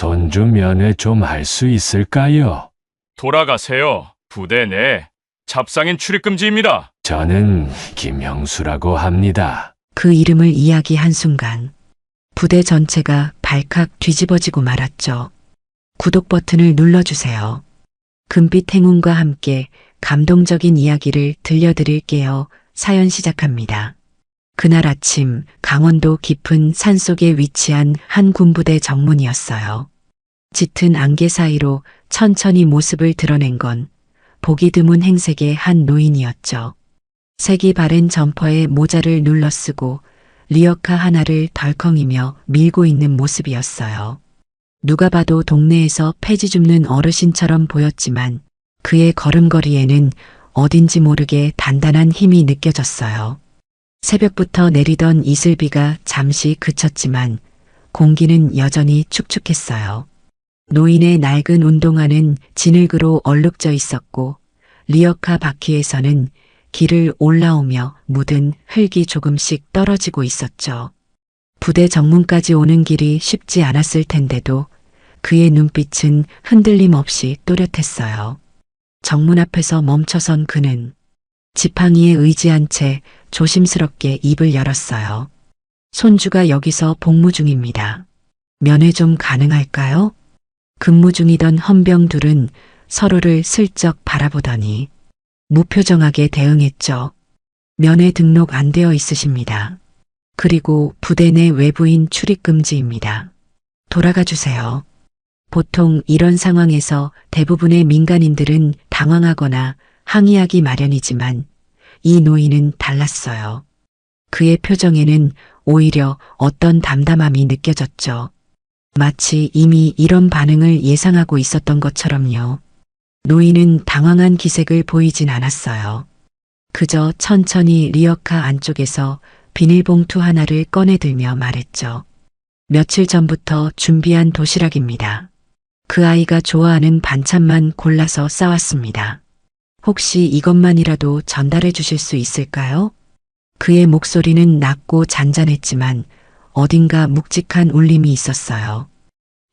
손주 면회 좀 할 수 있을까요? 돌아가세요. 부대 내 잡상인 출입금지입니다. 저는 김형수라고 합니다. 그 이름을 이야기한 순간 부대 전체가 발칵 뒤집어지고 말았죠. 구독 버튼을 눌러주세요. 금빛 행운과 함께 감동적인 이야기를 들려드릴게요. 사연 시작합니다. 그날 아침 강원도 깊은 산속에 위치한 한 군부대 정문이었어요. 짙은 안개 사이로 천천히 모습을 드러낸 건 보기 드문 행색의 한 노인이었죠. 색이 바랜 점퍼에 모자를 눌러쓰고 리어카 하나를 덜컹이며 밀고 있는 모습이었어요. 누가 봐도 동네에서 폐지 줍는 어르신처럼 보였지만 그의 걸음걸이에는 어딘지 모르게 단단한 힘이 느껴졌어요. 새벽부터 내리던 이슬비가 잠시 그쳤지만 공기는 여전히 축축했어요. 노인의 낡은 운동화는 진흙으로 얼룩져 있었고 리어카 바퀴에서는 길을 올라오며 묻은 흙이 조금씩 떨어지고 있었죠. 부대 정문까지 오는 길이 쉽지 않았을 텐데도 그의 눈빛은 흔들림 없이 또렷했어요. 정문 앞에서 멈춰선 그는 지팡이에 의지한 채 조심스럽게 입을 열었어요. 손주가 여기서 복무 중입니다. 면회 좀 가능할까요? 근무 중이던 헌병 둘은 서로를 슬쩍 바라보더니 무표정하게 대응했죠. 면회 등록 안 되어 있으십니다. 그리고 부대 내 외부인 출입 금지입니다. 돌아가 주세요. 보통 이런 상황에서 대부분의 민간인들은 당황하거나 항의하기 마련이지만 이 노인은 달랐어요. 그의 표정에는 오히려 어떤 담담함이 느껴졌죠. 마치 이미 이런 반응을 예상하고 있었던 것처럼요. 노인은 당황한 기색을 보이진 않았어요. 그저 천천히 리어카 안쪽에서 비닐봉투 하나를 꺼내들며 말했죠. 며칠 전부터 준비한 도시락입니다. 그 아이가 좋아하는 반찬만 골라서 싸왔습니다. 혹시 이것만이라도 전달해 주실 수 있을까요? 그의 목소리는 낮고 잔잔했지만 어딘가 묵직한 울림이 있었어요.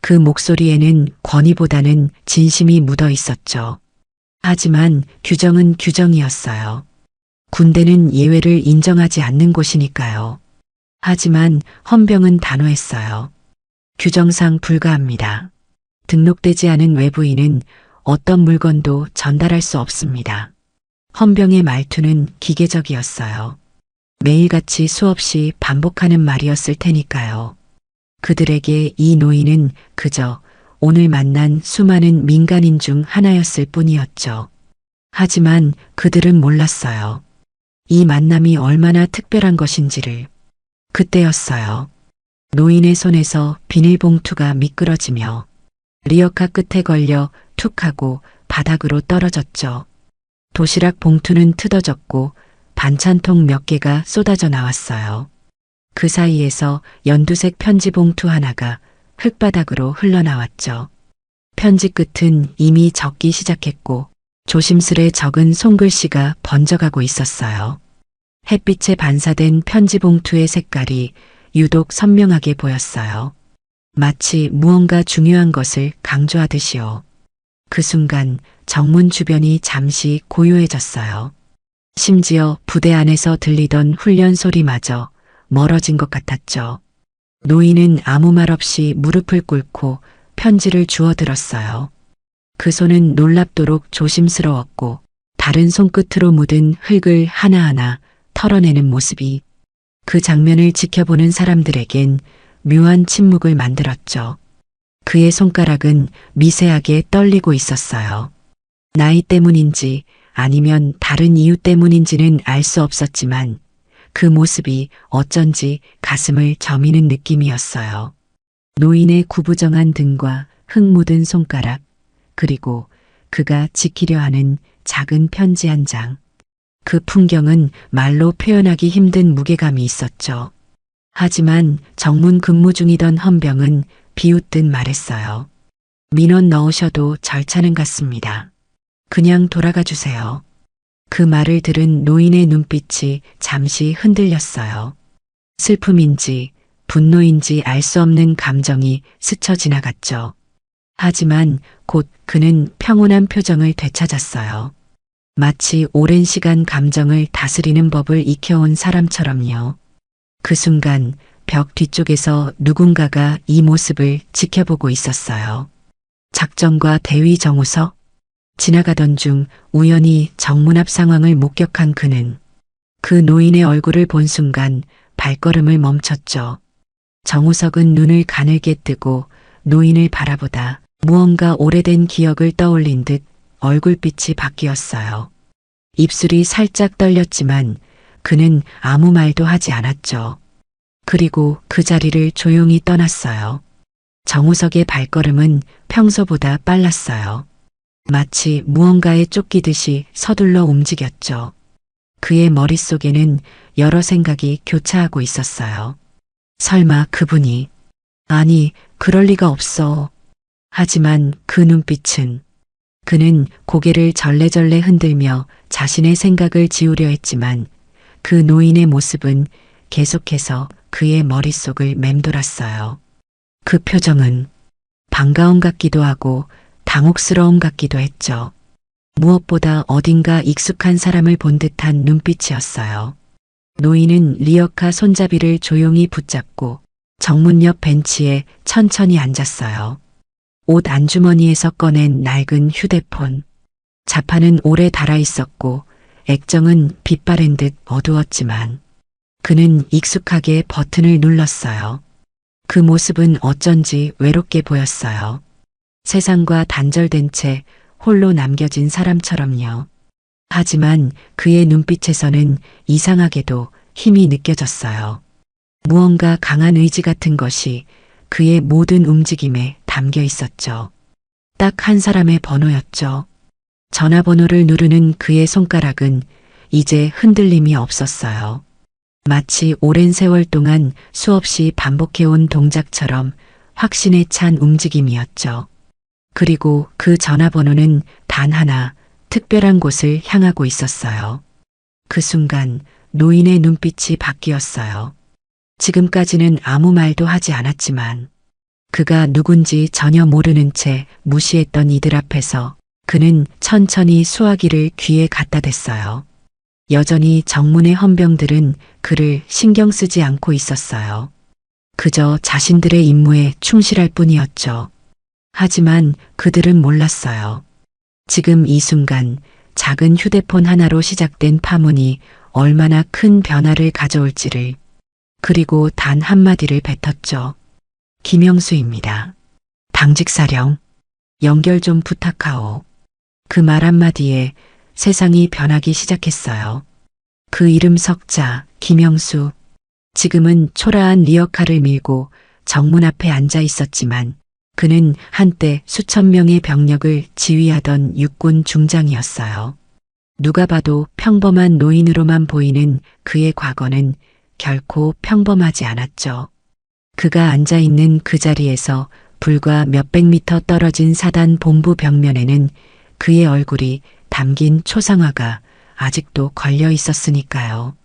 그 목소리에는 권위보다는 진심이 묻어 있었죠. 하지만 규정은 규정이었어요. 군대는 예외를 인정하지 않는 곳이니까요. 하지만 헌병은 단호했어요. 규정상 불가합니다. 등록되지 않은 외부인은 어떤 물건도 전달할 수 없습니다. 헌병의 말투는 기계적이었어요. 매일같이 수없이 반복하는 말이었을 테니까요. 그들에게 이 노인은 그저 오늘 만난 수많은 민간인 중 하나였을 뿐이었죠. 하지만 그들은 몰랐어요. 이 만남이 얼마나 특별한 것인지를. 그때였어요. 노인의 손에서 비닐봉투가 미끄러지며 리어카 끝에 걸려 툭 하고 바닥으로 떨어졌죠. 도시락 봉투는 뜯어졌고 반찬통 몇 개가 쏟아져 나왔어요. 그 사이에서 연두색 편지 봉투 하나가 흙바닥으로 흘러나왔죠. 편지 끝은 이미 적기 시작했고 조심스레 적은 손글씨가 번져가고 있었어요. 햇빛에 반사된 편지 봉투의 색깔이 유독 선명하게 보였어요. 마치 무언가 중요한 것을 강조하듯이요. 그 순간 정문 주변이 잠시 고요해졌어요. 심지어 부대 안에서 들리던 훈련 소리마저 멀어진 것 같았죠. 노인은 아무 말 없이 무릎을 꿇고 편지를 주워들었어요. 그 손은 놀랍도록 조심스러웠고 다른 손끝으로 묻은 흙을 하나하나 털어내는 모습이 그 장면을 지켜보는 사람들에겐 묘한 침묵을 만들었죠. 그의 손가락은 미세하게 떨리고 있었어요. 나이 때문인지 아니면 다른 이유 때문인지는 알 수 없었지만 그 모습이 어쩐지 가슴을 저미는 느낌이었어요. 노인의 구부정한 등과 흙 묻은 손가락, 그리고 그가 지키려 하는 작은 편지 한 장. 그 풍경은 말로 표현하기 힘든 무게감이 있었죠. 하지만 정문 근무 중이던 헌병은 비웃듯 말했어요. 민원 넣으셔도 절차는 같습니다. 그냥 돌아가 주세요. 그 말을 들은 노인의 눈빛이 잠시 흔들렸어요. 슬픔인지 분노인지 알 수 없는 감정이 스쳐 지나갔죠. 하지만 곧 그는 평온한 표정을 되찾았어요. 마치 오랜 시간 감정을 다스리는 법을 익혀온 사람처럼요. 그 순간 벽 뒤쪽에서 누군가가 이 모습을 지켜보고 있었어요. 작정과 대위 정우석. 지나가던 중 우연히 정문 앞 상황을 목격한 그는 그 노인의 얼굴을 본 순간 발걸음을 멈췄죠. 정우석은 눈을 가늘게 뜨고 노인을 바라보다 무언가 오래된 기억을 떠올린 듯 얼굴빛이 바뀌었어요. 입술이 살짝 떨렸지만 그는 아무 말도 하지 않았죠. 그리고 그 자리를 조용히 떠났어요. 정우석의 발걸음은 평소보다 빨랐어요. 마치 무언가에 쫓기듯이 서둘러 움직였죠. 그의 머릿속에는 여러 생각이 교차하고 있었어요. 설마 그분이, 아니, 그럴 리가 없어. 하지만 그 눈빛은, 그는 고개를 절레절레 흔들며 자신의 생각을 지우려 했지만 그 노인의 모습은 계속해서 그의 머릿속을 맴돌았어요. 그 표정은 반가움 같기도 하고 당혹스러움 같기도 했죠. 무엇보다 어딘가 익숙한 사람을 본 듯한 눈빛이었어요. 노인은 리어카 손잡이를 조용히 붙잡고 정문 옆 벤치에 천천히 앉았어요. 옷 안주머니에서 꺼낸 낡은 휴대폰. 자판은 오래 닳아 있었고 액정은 빛바랜 듯 어두웠지만 그는 익숙하게 버튼을 눌렀어요. 그 모습은 어쩐지 외롭게 보였어요. 세상과 단절된 채 홀로 남겨진 사람처럼요. 하지만 그의 눈빛에서는 이상하게도 힘이 느껴졌어요. 무언가 강한 의지 같은 것이 그의 모든 움직임에 담겨 있었죠. 딱 한 사람의 번호였죠. 전화번호를 누르는 그의 손가락은 이제 흔들림이 없었어요. 마치 오랜 세월 동안 수없이 반복해온 동작처럼 확신에 찬 움직임이었죠. 그리고 그 전화번호는 단 하나, 특별한 곳을 향하고 있었어요. 그 순간 노인의 눈빛이 바뀌었어요. 지금까지는 아무 말도 하지 않았지만 그가 누군지 전혀 모르는 채 무시했던 이들 앞에서 그는 천천히 수화기를 귀에 갖다 댔어요. 여전히 정문의 헌병들은 그를 신경 쓰지 않고 있었어요. 그저 자신들의 임무에 충실할 뿐이었죠. 하지만 그들은 몰랐어요. 지금 이 순간 작은 휴대폰 하나로 시작된 파문이 얼마나 큰 변화를 가져올지를. 그리고 단 한마디를 뱉었죠. 김영수입니다. 당직사령, 연결 좀 부탁하오. 그 말 한마디에 세상이 변하기 시작했어요. 그 이름 석자, 김영수. 지금은 초라한 리어카를 밀고 정문 앞에 앉아 있었지만 그는 한때 수천 명의 병력을 지휘하던 육군 중장이었어요. 누가 봐도 평범한 노인으로만 보이는 그의 과거는 결코 평범하지 않았죠. 그가 앉아있는 그 자리에서 불과 몇백 미터 떨어진 사단 본부 벽면에는 그의 얼굴이 담긴 초상화가 아직도 걸려 있었으니까요.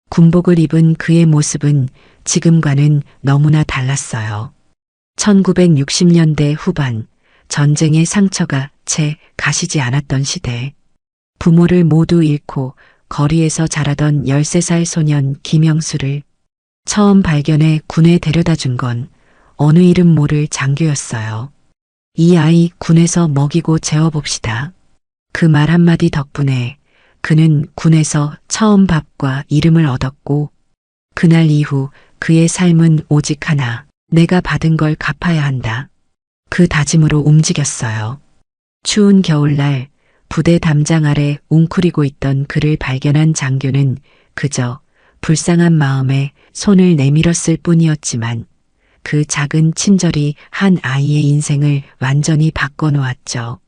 군복을 입은 그의 모습은 지금과는 너무나 달랐어요. 1960년대 후반 전쟁의 상처가 채 가시지 않았던 시대. 부모를 모두 잃고 거리에서 자라던 13살 소년 김영수를 처음 발견해 군에 데려다 준 건 어느 이름 모를 장교였어요. 이 아이 군에서 먹이고 재워봅시다. 그 말 한마디 덕분에 그는 군에서 처음 밥과 이름을 얻었고 그날 이후 그의 삶은 오직 하나, 내가 받은 걸 갚아야 한다. 그 다짐으로 움직였어요. 추운 겨울날 부대 담장 아래 웅크리고 있던 그를 발견한 장교는 그저 불쌍한 마음에 손을 내밀었을 뿐이었지만 그 작은 친절이 한 아이의 인생을 완전히 바꿔놓았죠.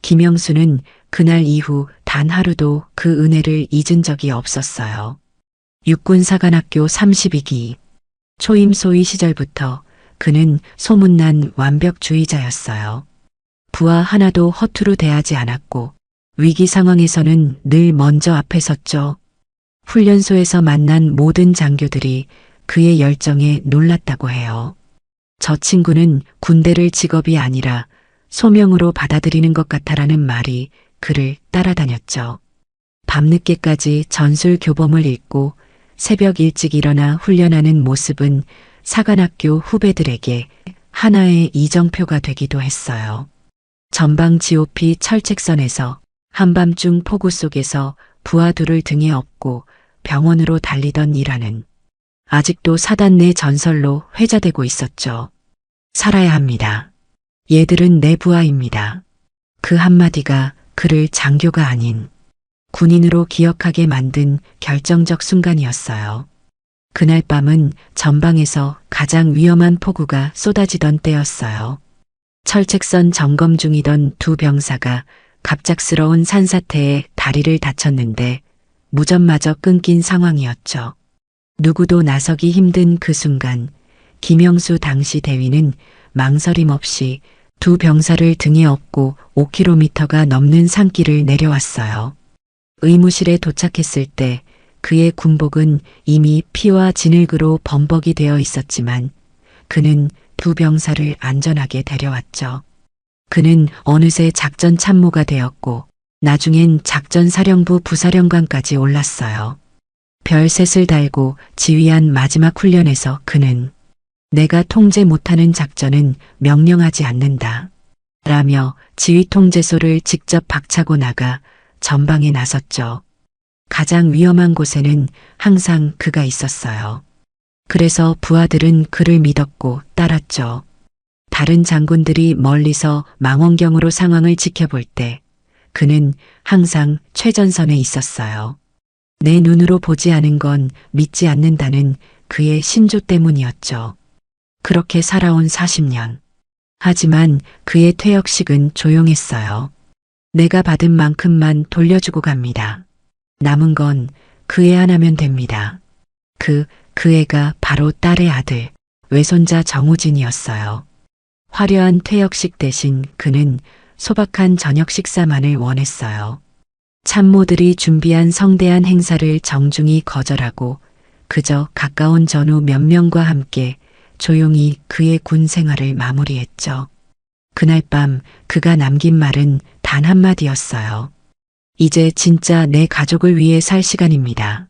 김영수는 그날 이후 단 하루도 그 은혜를 잊은 적이 없었어요. 육군사관학교 32기 초임 소위 시절부터 그는 소문난 완벽주의자였어요. 부하 하나도 허투루 대하지 않았고 위기 상황에서는 늘 먼저 앞에 섰죠. 훈련소에서 만난 모든 장교들이 그의 열정에 놀랐다고 해요. 저 친구는 군대를 직업이 아니라 소명으로 받아들이는 것 같아라는 말이 그를 따라다녔죠. 밤늦게까지 전술 교범을 읽고 새벽 일찍 일어나 훈련하는 모습은 사관학교 후배들에게 하나의 이정표가 되기도 했어요. 전방 GOP 철책선에서 한밤중 폭우 속에서 부하 둘을 등에 업고 병원으로 달리던 일화는 아직도 사단 내 전설로 회자되고 있었죠. 살아야 합니다. 얘들은 내 부하입니다. 그 한마디가 그를 장교가 아닌 군인으로 기억하게 만든 결정적 순간이었어요. 그날 밤은 전방에서 가장 위험한 폭우가 쏟아지던 때였어요. 철책선 점검 중이던 두 병사가 갑작스러운 산사태에 다리를 다쳤는데 무전마저 끊긴 상황이었죠. 누구도 나서기 힘든 그 순간 김영수 당시 대위는 망설임 없이 두 병사를 등에 업고 5km가 넘는 산길을 내려왔어요. 의무실에 도착했을 때 그의 군복은 이미 피와 진흙으로 범벅이 되어 있었지만 그는 두 병사를 안전하게 데려왔죠. 그는 어느새 작전 참모가 되었고 나중엔 작전사령부 부사령관까지 올랐어요. 별셋을 달고 지휘한 마지막 훈련에서 그는 내가 통제 못하는 작전은 명령하지 않는다 라며 지휘 통제소를 직접 박차고 나가 전방에 나섰죠. 가장 위험한 곳에는 항상 그가 있었어요. 그래서 부하들은 그를 믿었고 따랐죠. 다른 장군들이 멀리서 망원경으로 상황을 지켜볼 때 그는 항상 최전선에 있었어요. 내 눈으로 보지 않은 건 믿지 않는다는 그의 신조 때문이었죠. 그렇게 살아온 40년. 하지만 그의 퇴역식은 조용했어요. 내가 받은 만큼만 돌려주고 갑니다. 남은 건 그 애 하나면 됩니다. 그 애가 바로 딸의 아들, 외손자 정우진이었어요. 화려한 퇴역식 대신 그는 소박한 저녁 식사만을 원했어요. 참모들이 준비한 성대한 행사를 정중히 거절하고 그저 가까운 전우 몇 명과 함께 조용히 그의 군 생활을 마무리했죠. 그날 밤 그가 남긴 말은 단 한마디였어요. 이제 진짜 내 가족을 위해 살 시간입니다.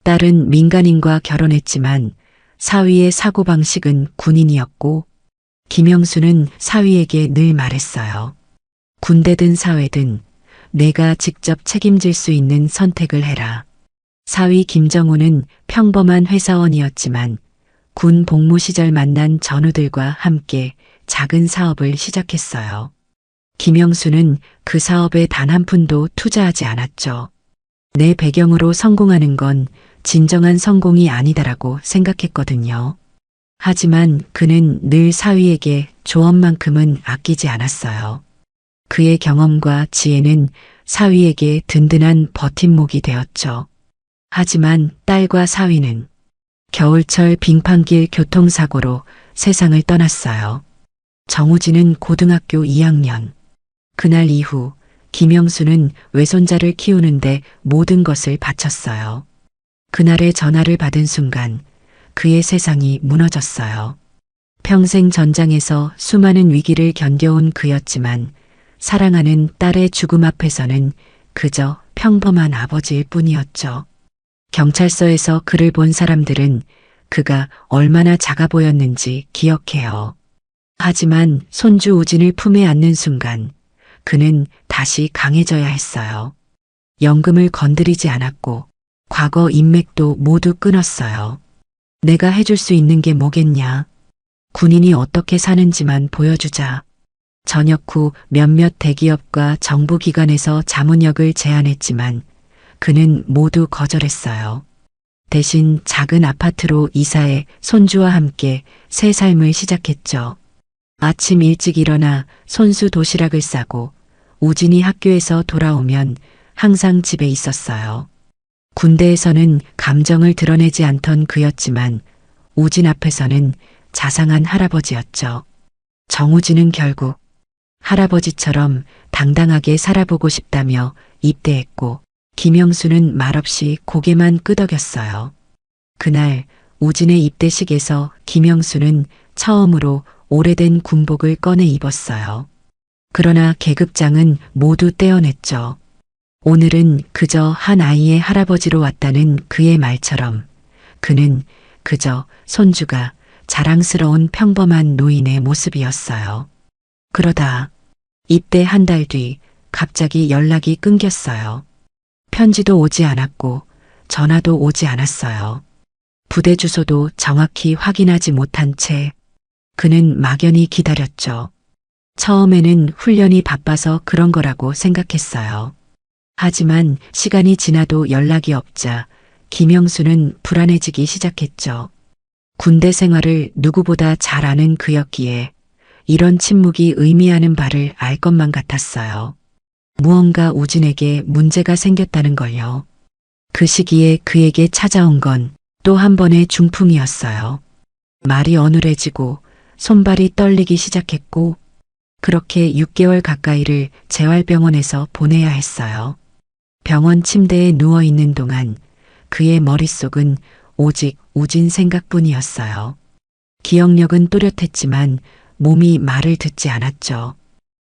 딸은 민간인과 결혼했지만 사위의 사고방식은 군인이었고 김영수는 사위에게 늘 말했어요. 군대든 사회든 내가 직접 책임질 수 있는 선택을 해라. 사위 김정우는 평범한 회사원이었지만 군 복무 시절 만난 전우들과 함께 작은 사업을 시작했어요. 김영수는 그 사업에 단 한 푼도 투자하지 않았죠. 내 배경으로 성공하는 건 진정한 성공이 아니다라고 생각했거든요. 하지만 그는 늘 사위에게 조언만큼은 아끼지 않았어요. 그의 경험과 지혜는 사위에게 든든한 버팀목이 되었죠. 하지만 딸과 사위는 겨울철 빙판길 교통사고로 세상을 떠났어요. 정우진은 고등학교 2학년. 그날 이후 김영수는 외손자를 키우는데 모든 것을 바쳤어요. 그날의 전화를 받은 순간 그의 세상이 무너졌어요. 평생 전장에서 수많은 위기를 견뎌온 그였지만 사랑하는 딸의 죽음 앞에서는 그저 평범한 아버지일 뿐이었죠. 경찰서에서 그를 본 사람들은 그가 얼마나 작아 보였는지 기억해요. 하지만 손주 우진을 품에 안는 순간 그는 다시 강해져야 했어요. 연금을 건드리지 않았고 과거 인맥도 모두 끊었어요. 내가 해줄 수 있는 게 뭐겠냐. 군인이 어떻게 사는지만 보여주자. 전역 후 몇몇 대기업과 정부기관에서 자문역을 제안했지만 그는 모두 거절했어요. 대신 작은 아파트로 이사해 손주와 함께 새 삶을 시작했죠. 아침 일찍 일어나 손수 도시락을 싸고 우진이 학교에서 돌아오면 항상 집에 있었어요. 군대에서는 감정을 드러내지 않던 그였지만 우진 앞에서는 자상한 할아버지였죠. 정우진은 결국 할아버지처럼 당당하게 살아보고 싶다며 입대했고 김영수는 말없이 고개만 끄덕였어요. 그날 우진의 입대식에서 김영수는 처음으로 오래된 군복을 꺼내 입었어요. 그러나 계급장은 모두 떼어냈죠. 오늘은 그저 한 아이의 할아버지로 왔다는 그의 말처럼 그는 그저 손주가 자랑스러운 평범한 노인의 모습이었어요. 그러다 입대 한 달 뒤 갑자기 연락이 끊겼어요. 편지도 오지 않았고 전화도 오지 않았어요. 부대 주소도 정확히 확인하지 못한 채 그는 막연히 기다렸죠. 처음에는 훈련이 바빠서 그런 거라고 생각했어요. 하지만 시간이 지나도 연락이 없자 김영수는 불안해지기 시작했죠. 군대 생활을 누구보다 잘 아는 그였기에 이런 침묵이 의미하는 바를 알 것만 같았어요. 무언가 우진에게 문제가 생겼다는 걸요. 그 시기에 그에게 찾아온 건 또 한 번의 중풍이었어요. 말이 어눌해지고 손발이 떨리기 시작했고 그렇게 6개월 가까이를 재활병원에서 보내야 했어요. 병원 침대에 누워 있는 동안 그의 머릿속은 오직 우진 생각뿐이었어요. 기억력은 또렷했지만 몸이 말을 듣지 않았죠.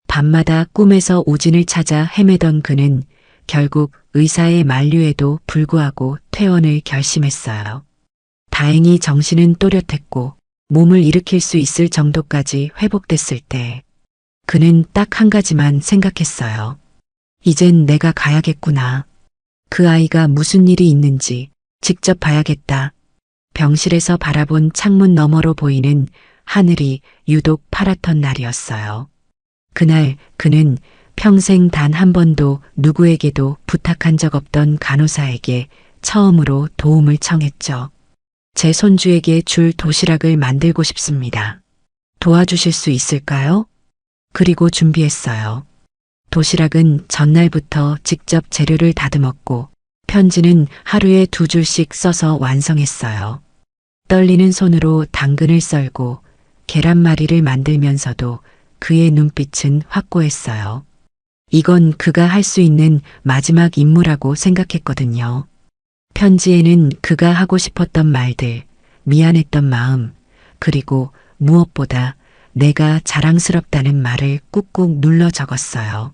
밤마다 꿈에서 우진을 찾아 헤매던 그는 결국 의사의 만류에도 불구하고 퇴원을 결심했어요. 다행히 정신은 또렷했고 몸을 일으킬 수 있을 정도까지 회복됐을 때 그는 딱 한 가지만 생각했어요. 이젠 내가 가야겠구나. 그 아이가 무슨 일이 있는지 직접 봐야겠다. 병실에서 바라본 창문 너머로 보이는 하늘이 유독 파랗던 날이었어요. 그날 그는 평생 단 한 번도 누구에게도 부탁한 적 없던 간호사에게 처음으로 도움을 청했죠. 제 손주에게 줄 도시락을 만들고 싶습니다. 도와주실 수 있을까요? 그리고 준비했어요. 도시락은 전날부터 직접 재료를 다듬었고 편지는 하루에 2줄씩 써서 완성했어요. 떨리는 손으로 당근을 썰고 계란말이를 만들면서도 그의 눈빛은 확고했어요. 이건 그가 할 수 있는 마지막 임무라고 생각했거든요. 편지에는 그가 하고 싶었던 말들, 미안했던 마음, 그리고 무엇보다 내가 자랑스럽다는 말을 꾹꾹 눌러 적었어요.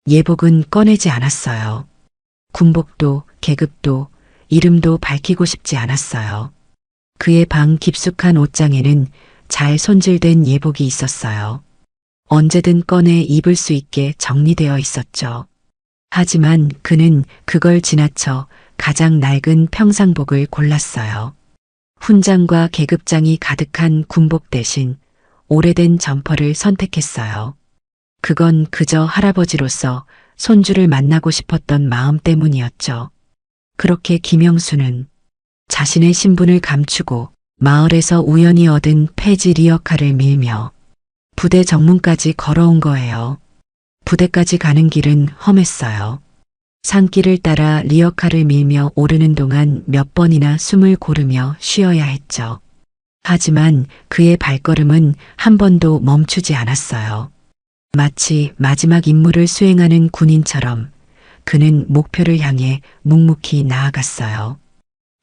예복은 꺼내지 않았어요. 군복도, 계급도, 이름도 밝히고 싶지 않았어요. 그의 방 깊숙한 옷장에는 잘 손질된 예복이 있었어요. 언제든 꺼내 입을 수 있게 정리되어 있었죠. 하지만 그는 그걸 지나쳐 가장 낡은 평상복을 골랐어요. 훈장과 계급장이 가득한 군복 대신 오래된 점퍼를 선택했어요. 그건 그저 할아버지로서 손주를 만나고 싶었던 마음 때문이었죠. 그렇게 김영수는 자신의 신분을 감추고 마을에서 우연히 얻은 폐지 리어카를 밀며 부대 정문까지 걸어온 거예요. 부대까지 가는 길은 험했어요. 산길을 따라 리어카를 밀며 오르는 동안 몇 번이나 숨을 고르며 쉬어야 했죠. 하지만 그의 발걸음은 한 번도 멈추지 않았어요. 마치 마지막 임무를 수행하는 군인처럼 그는 목표를 향해 묵묵히 나아갔어요.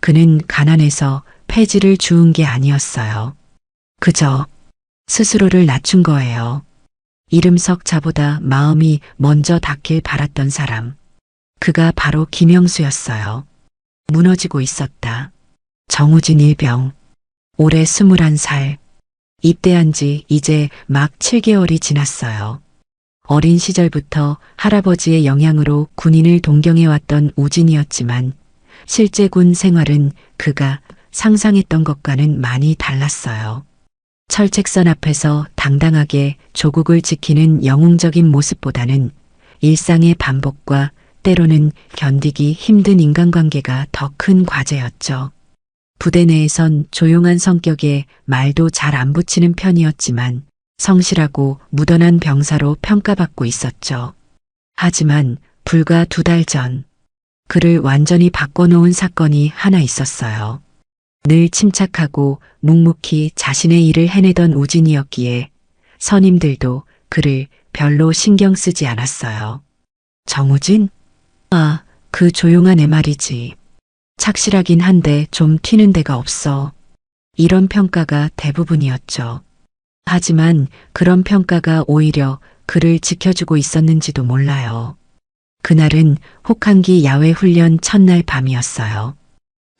그는 가난해서 폐지를 주운 게 아니었어요. 그저 스스로를 낮춘 거예요. 이름석 자보다 마음이 먼저 닿길 바랐던 사람. 그가 바로 김영수였어요. 무너지고 있었다. 정우진 일병. 올해 21살. 입대한 지 이제 막 7개월이 지났어요. 어린 시절부터 할아버지의 영향으로 군인을 동경해왔던 우진이었지만 실제 군 생활은 그가 상상했던 것과는 많이 달랐어요. 철책선 앞에서 당당하게 조국을 지키는 영웅적인 모습보다는 일상의 반복과 때로는 견디기 힘든 인간관계가 더 큰 과제였죠. 부대 내에선 조용한 성격에 말도 잘 안 붙이는 편이었지만 성실하고 무던한 병사로 평가받고 있었죠. 하지만 불과 2달 전 그를 완전히 바꿔놓은 사건이 하나 있었어요. 늘 침착하고 묵묵히 자신의 일을 해내던 우진이었기에 선임들도 그를 별로 신경 쓰지 않았어요. 정우진? 아, 그 조용한 애 말이지. 착실하긴 한데 좀 튀는 데가 없어. 이런 평가가 대부분이었죠. 하지만 그런 평가가 오히려 그를 지켜주고 있었는지도 몰라요. 그날은 혹한기 야외 훈련 첫날 밤이었어요.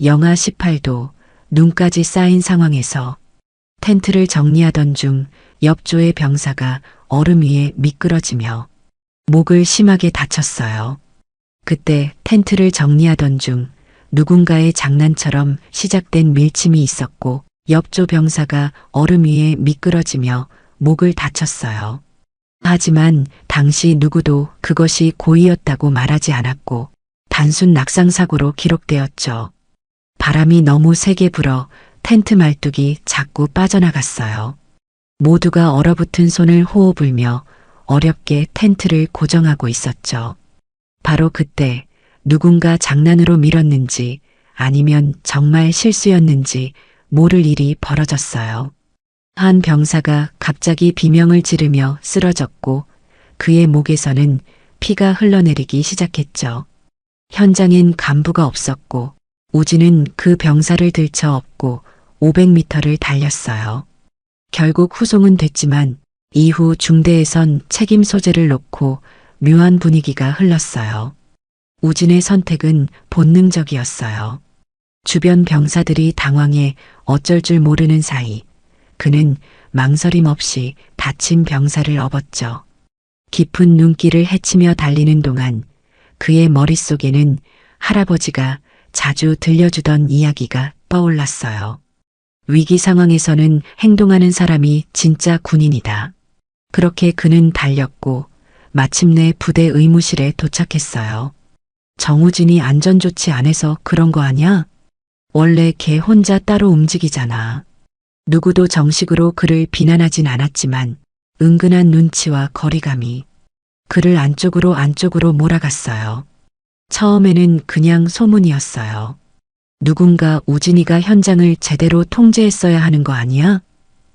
영하 18도, 눈까지 쌓인 상황에서 텐트를 정리하던 중 옆조의 병사가 얼음 위에 미끄러지며 목을 심하게 다쳤어요. 그때 텐트를 정리하던 중 누군가의 장난처럼 시작된 밀침이 있었고 옆조 병사가 얼음 위에 미끄러지며 목을 다쳤어요. 하지만 당시 누구도 그것이 고의였다고 말하지 않았고 단순 낙상사고로 기록되었죠. 바람이 너무 세게 불어 텐트 말뚝이 자꾸 빠져나갔어요. 모두가 얼어붙은 손을 호호 불며 어렵게 텐트를 고정하고 있었죠. 바로 그때 누군가 장난으로 밀었는지 아니면 정말 실수였는지 모를 일이 벌어졌어요. 한 병사가 갑자기 비명을 지르며 쓰러졌고 그의 목에서는 피가 흘러내리기 시작했죠. 현장엔 간부가 없었고 우진은 그 병사를 들쳐 업고 500m를 달렸어요. 결국 후송은 됐지만 이후 중대에선 책임 소재를 놓고 묘한 분위기가 흘렀어요. 우진의 선택은 본능적이었어요. 주변 병사들이 당황해 어쩔 줄 모르는 사이 그는 망설임 없이 다친 병사를 업었죠. 깊은 눈길을 헤치며 달리는 동안 그의 머릿속에는 할아버지가 자주 들려주던 이야기가 떠올랐어요. 위기 상황에서는 행동하는 사람이 진짜 군인이다. 그렇게 그는 달렸고 마침내 부대 의무실에 도착했어요. 정우진이 안전조치 안 해서 그런 거 아냐? 원래 걔 혼자 따로 움직이잖아. 누구도 정식으로 그를 비난하진 않았지만 은근한 눈치와 거리감이 그를 안쪽으로 몰아갔어요. 처음에는 그냥 소문이었어요. 누군가 우진이가 현장을 제대로 통제했어야 하는 거 아니야?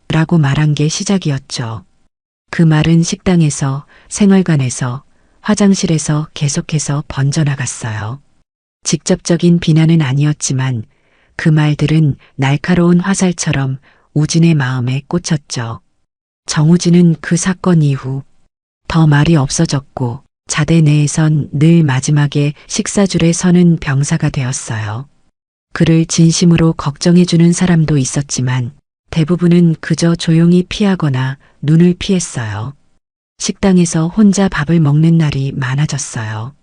라고 말한 게 시작이었죠. 그 말은 식당에서, 생활관에서, 화장실에서 계속해서 번져나갔어요. 직접적인 비난은 아니었지만 그 말들은 날카로운 화살처럼 우진의 마음에 꽂혔죠. 정우진은 그 사건 이후 더 말이 없어졌고 자대 내에선 늘 마지막에 식사줄에 서는 병사가 되었어요. 그를 진심으로 걱정해주는 사람도 있었지만 대부분은 그저 조용히 피하거나 눈을 피했어요. 식당에서 혼자 밥을 먹는 날이 많아졌어요.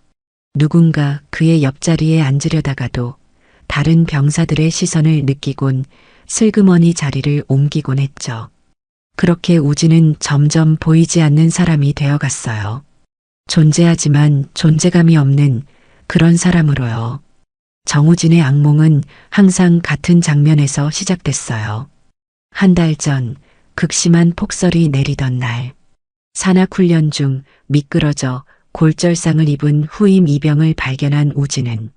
누군가 그의 옆자리에 앉으려다가도 다른 병사들의 시선을 느끼곤 슬그머니 자리를 옮기곤 했죠. 그렇게 우진은 점점 보이지 않는 사람이 되어갔어요. 존재하지만 존재감이 없는 그런 사람으로요. 정우진의 악몽은 항상 같은 장면에서 시작됐어요. 한 달 전 극심한 폭설이 내리던 날, 산악훈련 중 미끄러져 골절상을 입은 후임 이병을 발견한 우진은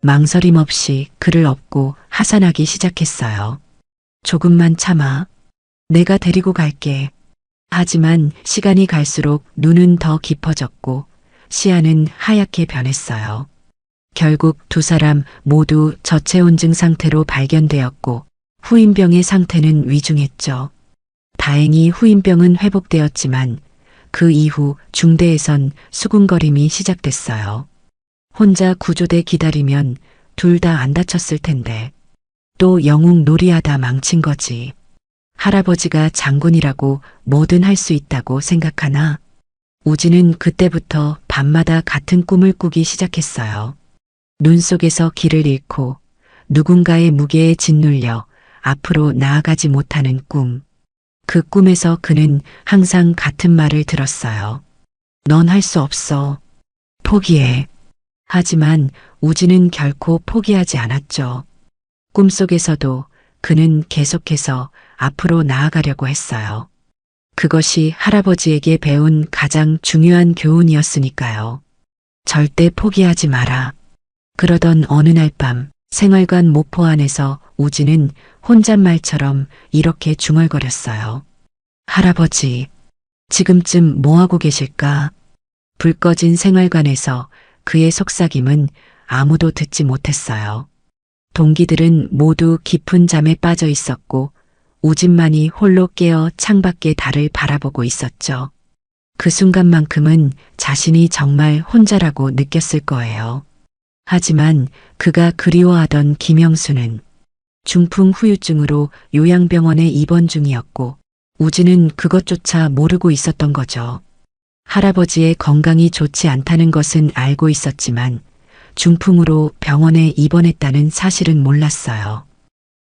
망설임 없이 그를 업고 하산하기 시작했어요. 조금만 참아. 내가 데리고 갈게. 하지만 시간이 갈수록 눈은 더 깊어졌고 시야는 하얗게 변했어요. 결국 두 사람 모두 저체온증 상태로 발견되었고 후임병의 상태는 위중했죠. 다행히 후임병은 회복되었지만 그 이후 중대에선 수군거림이 시작됐어요. 혼자 구조대 기다리면 둘 다 안 다쳤을 텐데 또 영웅 놀이하다 망친 거지. 할아버지가 장군이라고 뭐든 할 수 있다고 생각하나? 우진은 그때부터 밤마다 같은 꿈을 꾸기 시작했어요. 눈 속에서 길을 잃고 누군가의 무게에 짓눌려 앞으로 나아가지 못하는 꿈. 그 꿈에서 그는 항상 같은 말을 들었어요. 넌 할 수 없어. 포기해. 하지만 우진은 결코 포기하지 않았죠. 꿈속에서도 그는 계속해서 앞으로 나아가려고 했어요. 그것이 할아버지에게 배운 가장 중요한 교훈이었으니까요. 절대 포기하지 마라. 그러던 어느 날 밤 생활관 모포 안에서 우진은 혼잣말처럼 이렇게 중얼거렸어요. 할아버지, 지금쯤 뭐하고 계실까? 불 꺼진 생활관에서 그의 속삭임은 아무도 듣지 못했어요. 동기들은 모두 깊은 잠에 빠져 있었고 우진만이 홀로 깨어 창밖의 달을 바라보고 있었죠. 그 순간만큼은 자신이 정말 혼자라고 느꼈을 거예요. 하지만 그가 그리워하던 김영수는 중풍 후유증으로 요양병원에 입원 중이었고 우진은 그것조차 모르고 있었던 거죠. 할아버지의 건강이 좋지 않다는 것은 알고 있었지만 중풍으로 병원에 입원했다는 사실은 몰랐어요.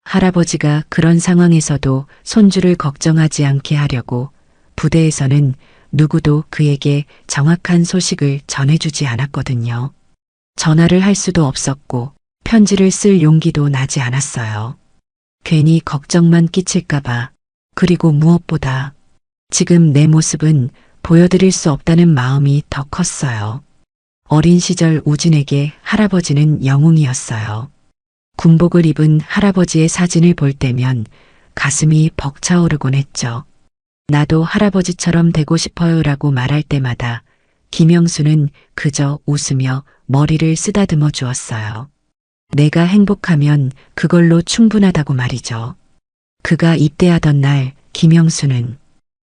할아버지가 그런 상황에서도 손주를 걱정하지 않게 하려고 부대에서는 누구도 그에게 정확한 소식을 전해주지 않았거든요. 전화를 할 수도 없었고 편지를 쓸 용기도 나지 않았어요. 괜히 걱정만 끼칠까봐. 그리고 무엇보다 지금 내 모습은 보여드릴 수 없다는 마음이 더 컸어요. 어린 시절 우진에게 할아버지는 영웅이었어요. 군복을 입은 할아버지의 사진을 볼 때면 가슴이 벅차오르곤 했죠. 나도 할아버지처럼 되고 싶어요라고 말할 때마다 김영수는 그저 웃으며 머리를 쓰다듬어 주었어요. 내가 행복하면 그걸로 충분하다고 말이죠. 그가 입대하던 날 김영수는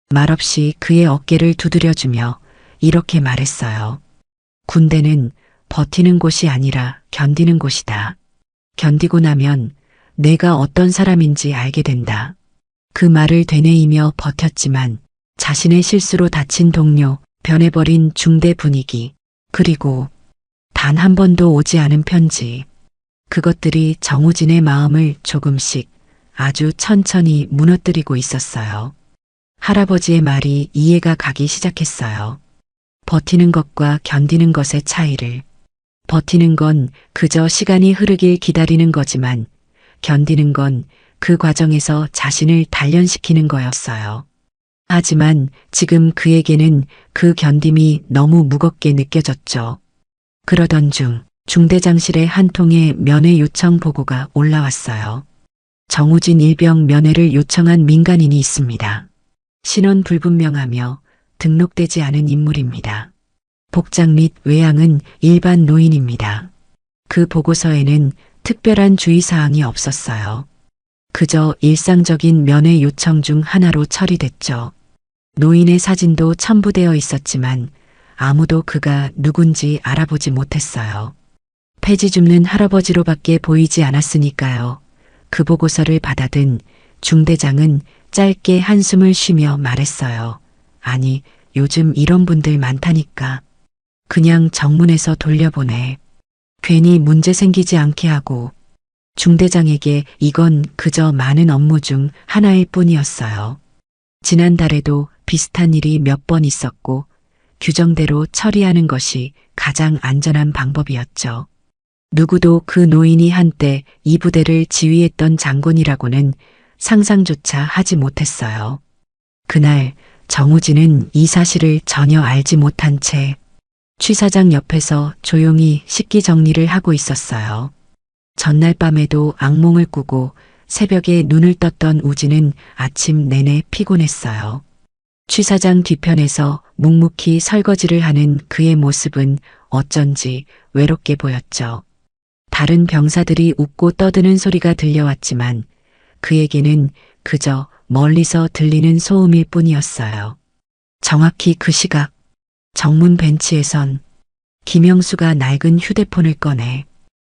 말없이 그의 어깨를 두드려주며 이렇게 말했어요. 군대는 버티는 곳이 아니라 견디는 곳이다. 견디고 나면 내가 어떤 사람인지 알게 된다. 그 말을 되뇌이며 버텼지만 자신의 실수로 다친 동료, 변해버린 중대 분위기, 그리고 단 한 번도 오지 않은 편지. 그것들이 정우진의 마음을 조금씩 아주 천천히 무너뜨리고 있었어요. 할아버지의 말이 이해가 가기 시작했어요. 버티는 것과 견디는 것의 차이를. 버티는 건 그저 시간이 흐르길 기다리는 거지만 견디는 건 그 과정에서 자신을 단련시키는 거였어요. 하지만 지금 그에게는 그 견딤이 너무 무겁게 느껴졌죠. 그러던 중 중대장실에 한 통의 면회 요청 보고가 올라왔어요. 정우진 일병 면회를 요청한 민간인이 있습니다. 신원 불분명하며 등록되지 않은 인물입니다. 복장 및 외양은 일반 노인입니다. 그 보고서에는 특별한 주의사항이 없었어요. 그저 일상적인 면회 요청 중 하나로 처리됐죠. 노인의 사진도 첨부되어 있었지만 아무도 그가 누군지 알아보지 못했어요. 폐지 줍는 할아버지로밖에 보이지 않았으니까요. 그 보고서를 받아든 중대장은 짧게 한숨을 쉬며 말했어요. 아니, 요즘 이런 분들 많다니까. 그냥 정문에서 돌려보내. 괜히 문제 생기지 않게 하고. 중대장에게 이건 그저 많은 업무 중 하나일 뿐이었어요. 지난달에도 비슷한 일이 몇 번 있었고 규정대로 처리하는 것이 가장 안전한 방법이었죠. 누구도 그 노인이 한때 이 부대를 지휘했던 장군이라고는 상상조차 하지 못했어요. 그날 정우진은 이 사실을 전혀 알지 못한 채 취사장 옆에서 조용히 식기 정리를 하고 있었어요. 전날 밤에도 악몽을 꾸고 새벽에 눈을 떴던 우진은 아침 내내 피곤했어요. 취사장 뒤편에서 묵묵히 설거지를 하는 그의 모습은 어쩐지 외롭게 보였죠. 다른 병사들이 웃고 떠드는 소리가 들려왔지만 그에게는 그저 멀리서 들리는 소음일 뿐이었어요. 정확히 그 시각 정문 벤치에선 김영수가 낡은 휴대폰을 꺼내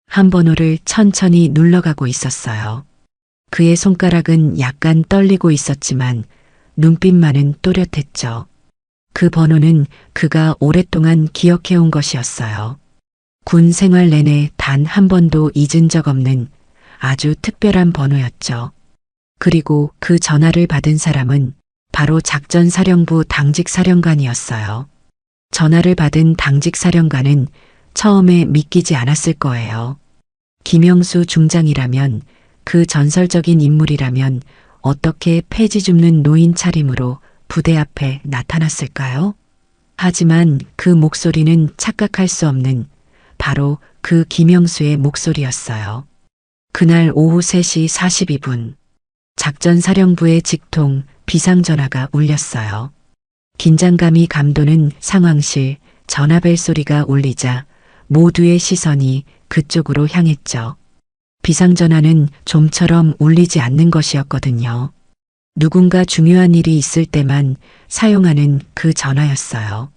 한 번호를 천천히 눌러가고 있었어요. 그의 손가락은 약간 떨리고 있었지만 눈빛만은 또렷했죠. 그 번호는 그가 오랫동안 기억해온 것이었어요. 군 생활 내내 단 한 번도 잊은 적 없는 아주 특별한 번호였죠. 그리고 그 전화를 받은 사람은 바로 작전사령부 당직사령관이었어요. 전화를 받은 당직사령관은 처음에 믿기지 않았을 거예요. 김영수 중장이라면, 그 전설적인 인물이라면 어떻게 폐지 줍는 노인 차림으로 부대 앞에 나타났을까요? 하지만 그 목소리는 착각할 수 없는 바로 그 김영수의 목소리였어요. 그날 오후 3시 42분 작전사령부의 직통 비상전화가 울렸어요. 긴장감이 감도는 상황실 전화벨 소리가 울리자 모두의 시선이 그쪽으로 향했죠. 비상전화는 좀처럼 울리지 않는 것이었거든요. 누군가 중요한 일이 있을 때만 사용하는 그 전화였어요.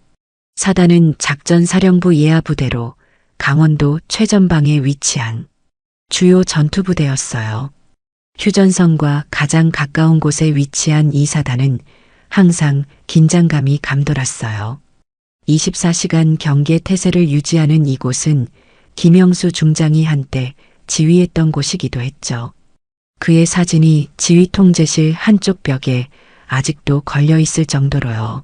사단은 작전사령부 예하부대로 강원도 최전방에 위치한 주요 전투부대였어요. 휴전선과 가장 가까운 곳에 위치한 이 사단은 항상 긴장감이 감돌았어요. 24시간 경계 태세를 유지하는 이곳은 김영수 중장이 한때 지휘했던 곳이기도 했죠. 그의 사진이 지휘 통제실 한쪽 벽에 아직도 걸려 있을 정도로요.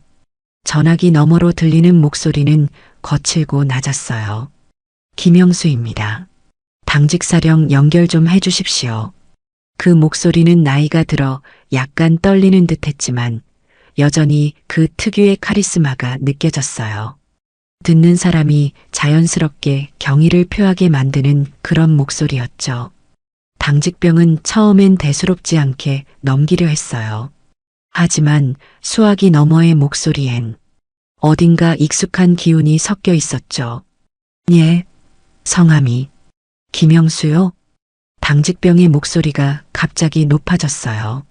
전화기 너머로 들리는 목소리는 거칠고 낮았어요. 김영수입니다. 당직사령 연결 좀 해주십시오. 그 목소리는 나이가 들어 약간 떨리는 듯 했지만 여전히 그 특유의 카리스마가 느껴졌어요. 듣는 사람이 자연스럽게 경의를 표하게 만드는 그런 목소리였죠. 당직병은 처음엔 대수롭지 않게 넘기려 했어요. 하지만 수화기 너머의 목소리엔 어딘가 익숙한 기운이 섞여 있었죠. 예, 성함이 김영수요? 당직병의 목소리가 갑자기 높아졌어요.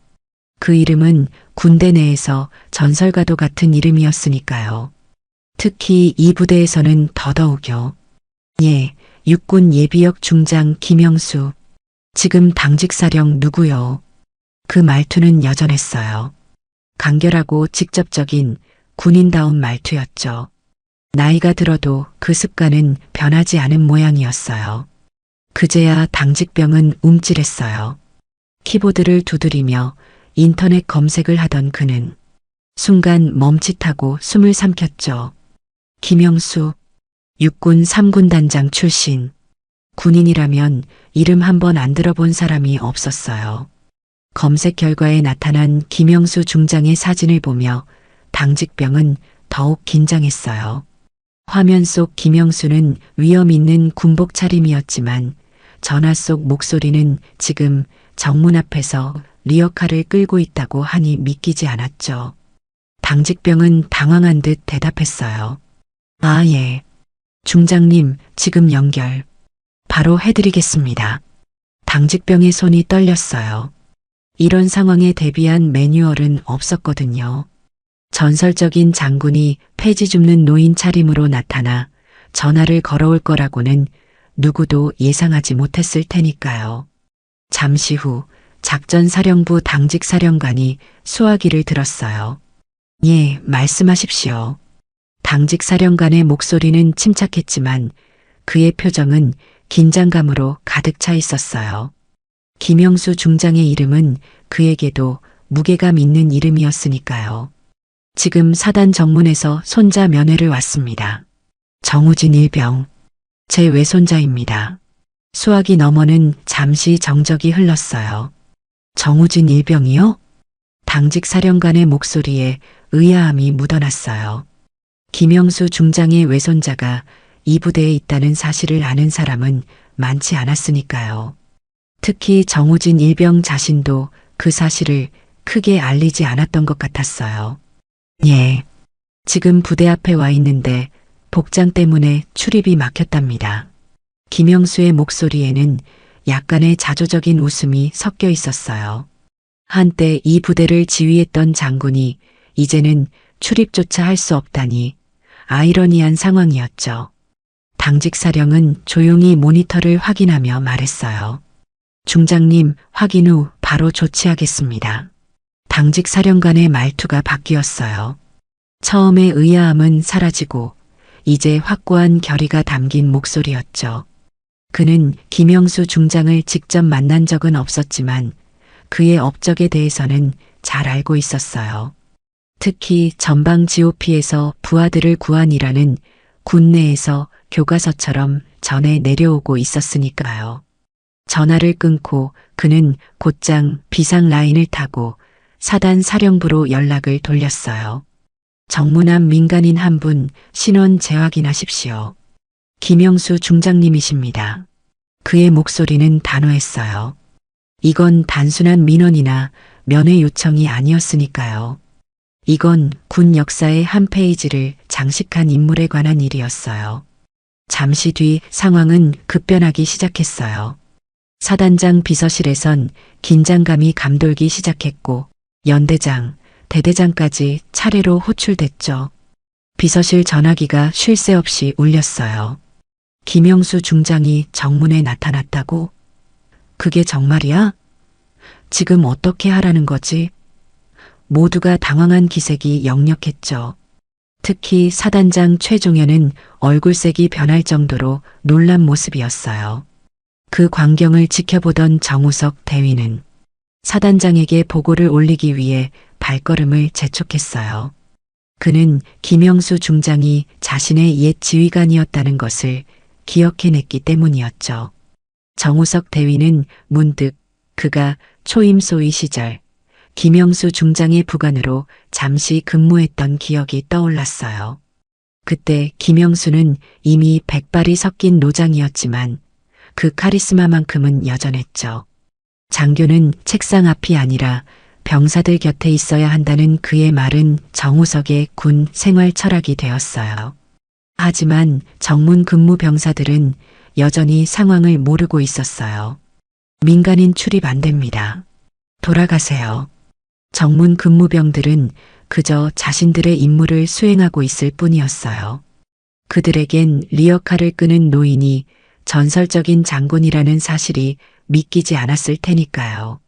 그 이름은 군대 내에서 전설과도 같은 이름이었으니까요. 특히 이 부대에서는 더더욱요. 예, 육군 예비역 중장 김영수. 지금 당직사령 누구요? 그 말투는 여전했어요. 간결하고 직접적인 군인다운 말투였죠. 나이가 들어도 그 습관은 변하지 않은 모양이었어요. 그제야 당직병은 움찔했어요. 키보드를 두드리며 인터넷 검색을 하던 그는 순간 멈칫하고 숨을 삼켰죠. 김영수, 육군 3군 단장 출신. 군인이라면 이름 한 번 안 들어본 사람이 없었어요. 검색 결과에 나타난 김영수 중장의 사진을 보며 당직병은 더욱 긴장했어요. 화면 속 김영수는 위험 있는 군복 차림이었지만 전화 속 목소리는 지금 정문 앞에서 리어카를 끌고 있다고 하니 믿기지 않았죠. 당직병은 당황한 듯 대답했어요. 아, 예. 중장님, 지금 연결. 바로 해드리겠습니다. 당직병의 손이 떨렸어요. 이런 상황에 대비한 매뉴얼은 없었거든요. 전설적인 장군이 폐지 줍는 노인 차림으로 나타나 전화를 걸어올 거라고는 누구도 예상하지 못했을 테니까요. 잠시 후 작전사령부 당직사령관이 수화기를 들었어요. 예, 말씀하십시오. 당직사령관의 목소리는 침착했지만 그의 표정은 긴장감으로 가득 차 있었어요. 김영수 중장의 이름은 그에게도 무게감 있는 이름이었으니까요. 지금 사단 정문에서 손자 면회를 왔습니다. 정우진 일병. 제 외손자입니다. 수화기 너머는 잠시 정적이 흘렀어요. 정우진 일병이요? 당직 사령관의 목소리에 의아함이 묻어났어요. 김영수 중장의 외손자가 이 부대에 있다는 사실을 아는 사람은 많지 않았으니까요. 특히 정우진 일병 자신도 그 사실을 크게 알리지 않았던 것 같았어요. 예, 지금 부대 앞에 와 있는데 복장 때문에 출입이 막혔답니다. 김영수의 목소리에는 약간의 자조적인 웃음이 섞여 있었어요. 한때 이 부대를 지휘했던 장군이 이제는 출입조차 할 수 없다니 아이러니한 상황이었죠. 당직 사령은 조용히 모니터를 확인하며 말했어요. 중장님, 확인 후 바로 조치하겠습니다. 당직 사령관의 말투가 바뀌었어요. 처음의 의아함은 사라지고 이제 확고한 결의가 담긴 목소리였죠. 그는 김영수 중장을 직접 만난 적은 없었지만 그의 업적에 대해서는 잘 알고 있었어요. 특히 전방 GOP에서 부하들을 구한 일화는 군내에서 교과서처럼 전해 내려오고 있었으니까요. 전화를 끊고 그는 곧장 비상 라인을 타고 사단 사령부로 연락을 돌렸어요. 정문 앞 민간인 한 분 신원 재확인하십시오. 김영수 중장님이십니다. 그의 목소리는 단호했어요. 이건 단순한 민원이나 면회 요청이 아니었으니까요. 이건 군 역사의 한 페이지를 장식한 인물에 관한 일이었어요. 잠시 뒤 상황은 급변하기 시작했어요. 사단장 비서실에선 긴장감이 감돌기 시작했고 연대장, 대대장까지 차례로 호출됐죠. 비서실 전화기가 쉴 새 없이 울렸어요. 김영수 중장이 정문에 나타났다고? 그게 정말이야? 지금 어떻게 하라는 거지? 모두가 당황한 기색이 역력했죠. 특히 사단장 최종현은 얼굴색이 변할 정도로 놀란 모습이었어요. 그 광경을 지켜보던 정우석 대위는 사단장에게 보고를 올리기 위해 발걸음을 재촉했어요. 그는 김영수 중장이 자신의 옛 지휘관이었다는 것을 기억해냈기 때문이었죠. 정우석 대위는 문득 그가 초임 소위 시절 김영수 중장의 부관으로 잠시 근무했던 기억이 떠올랐어요. 그때 김영수는 이미 백발이 섞인 노장이었지만 그 카리스마만큼은 여전했죠. 장교는 책상 앞이 아니라 병사들 곁에 있어야 한다는 그의 말은 정우석의 군 생활 철학이 되었어요. 하지만 정문 근무 병사들은 여전히 상황을 모르고 있었어요. 민간인 출입 안 됩니다. 돌아가세요. 정문 근무병들은 그저 자신들의 임무를 수행하고 있을 뿐이었어요. 그들에겐 리어카를 끄는 노인이 전설적인 장군이라는 사실이 믿기지 않았을 테니까요.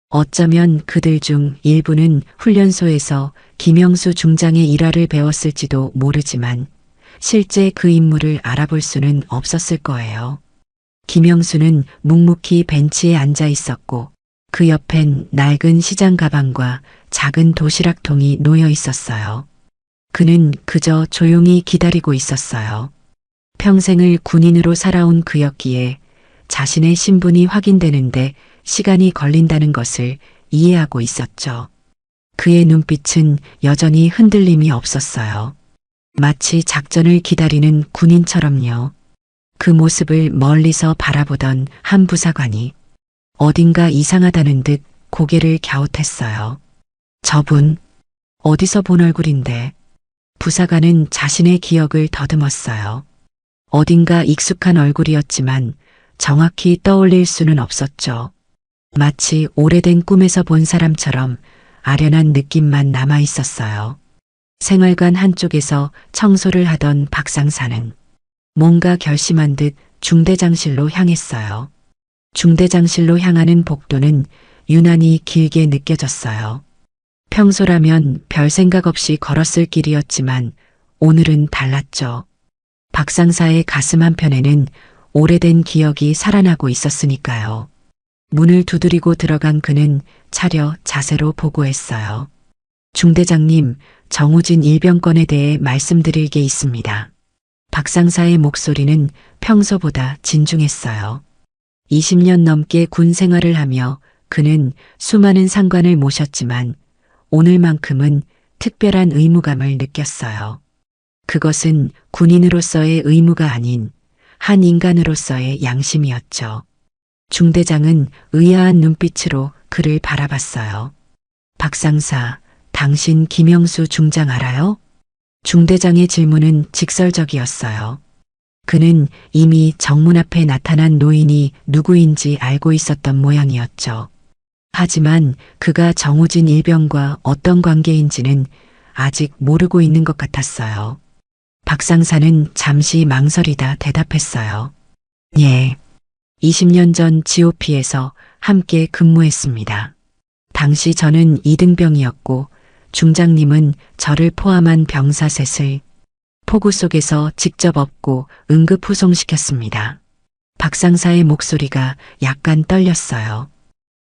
어쩌면 그들 중 일부는 훈련소에서 김영수 중장의 일화를 배웠을지도 모르지만 실제 그 인물을 알아볼 수는 없었을 거예요. 김영수는 묵묵히 벤치에 앉아 있었고 그 옆엔 낡은 시장 가방과 작은 도시락통이 놓여 있었어요. 그는 그저 조용히 기다리고 있었어요. 평생을 군인으로 살아온 그였기에 자신의 신분이 확인되는데 시간이 걸린다는 것을 이해하고 있었죠. 그의 눈빛은 여전히 흔들림이 없었어요. 마치 작전을 기다리는 군인처럼요. 그 모습을 멀리서 바라보던 한 부사관이 어딘가 이상하다는 듯 고개를 갸웃했어요. 저분, 어디서 본 얼굴인데? 부사관은 자신의 기억을 더듬었어요. 어딘가 익숙한 얼굴이었지만 정확히 떠올릴 수는 없었죠. 마치 오래된 꿈에서 본 사람처럼 아련한 느낌만 남아 있었어요. 생활관 한쪽에서 청소를 하던 박상사는 뭔가 결심한 듯 중대장실로 향했어요. 중대장실로 향하는 복도는 유난히 길게 느껴졌어요. 평소라면 별 생각 없이 걸었을 길이었지만 오늘은 달랐죠. 박상사의 가슴 한편에는 오래된 기억이 살아나고 있었으니까요. 문을 두드리고 들어간 그는 차려 자세로 보고했어요. 중대장님, 정우진 일병건에 대해 말씀드릴 게 있습니다. 박상사의 목소리는 평소보다 진중했어요. 20년 넘게 군 생활을 하며 그는 수많은 상관을 모셨지만 오늘만큼은 특별한 의무감을 느꼈어요. 그것은 군인으로서의 의무가 아닌 한 인간으로서의 양심이었죠. 중대장은 의아한 눈빛으로 그를 바라봤어요. 박상사, 당신 김영수 중장 알아요? 중대장의 질문은 직설적이었어요. 그는 이미 정문 앞에 나타난 노인이 누구인지 알고 있었던 모양이었죠. 하지만 그가 정우진 일병과 어떤 관계인지는 아직 모르고 있는 것 같았어요. 박상사는 잠시 망설이다 대답했어요. 예. 20년 전 GOP에서 함께 근무했습니다. 당시 저는 2등병이었고 중장님은 저를 포함한 병사 셋을 폭우 속에서 직접 업고 응급 후송시켰습니다. 박상사의 목소리가 약간 떨렸어요.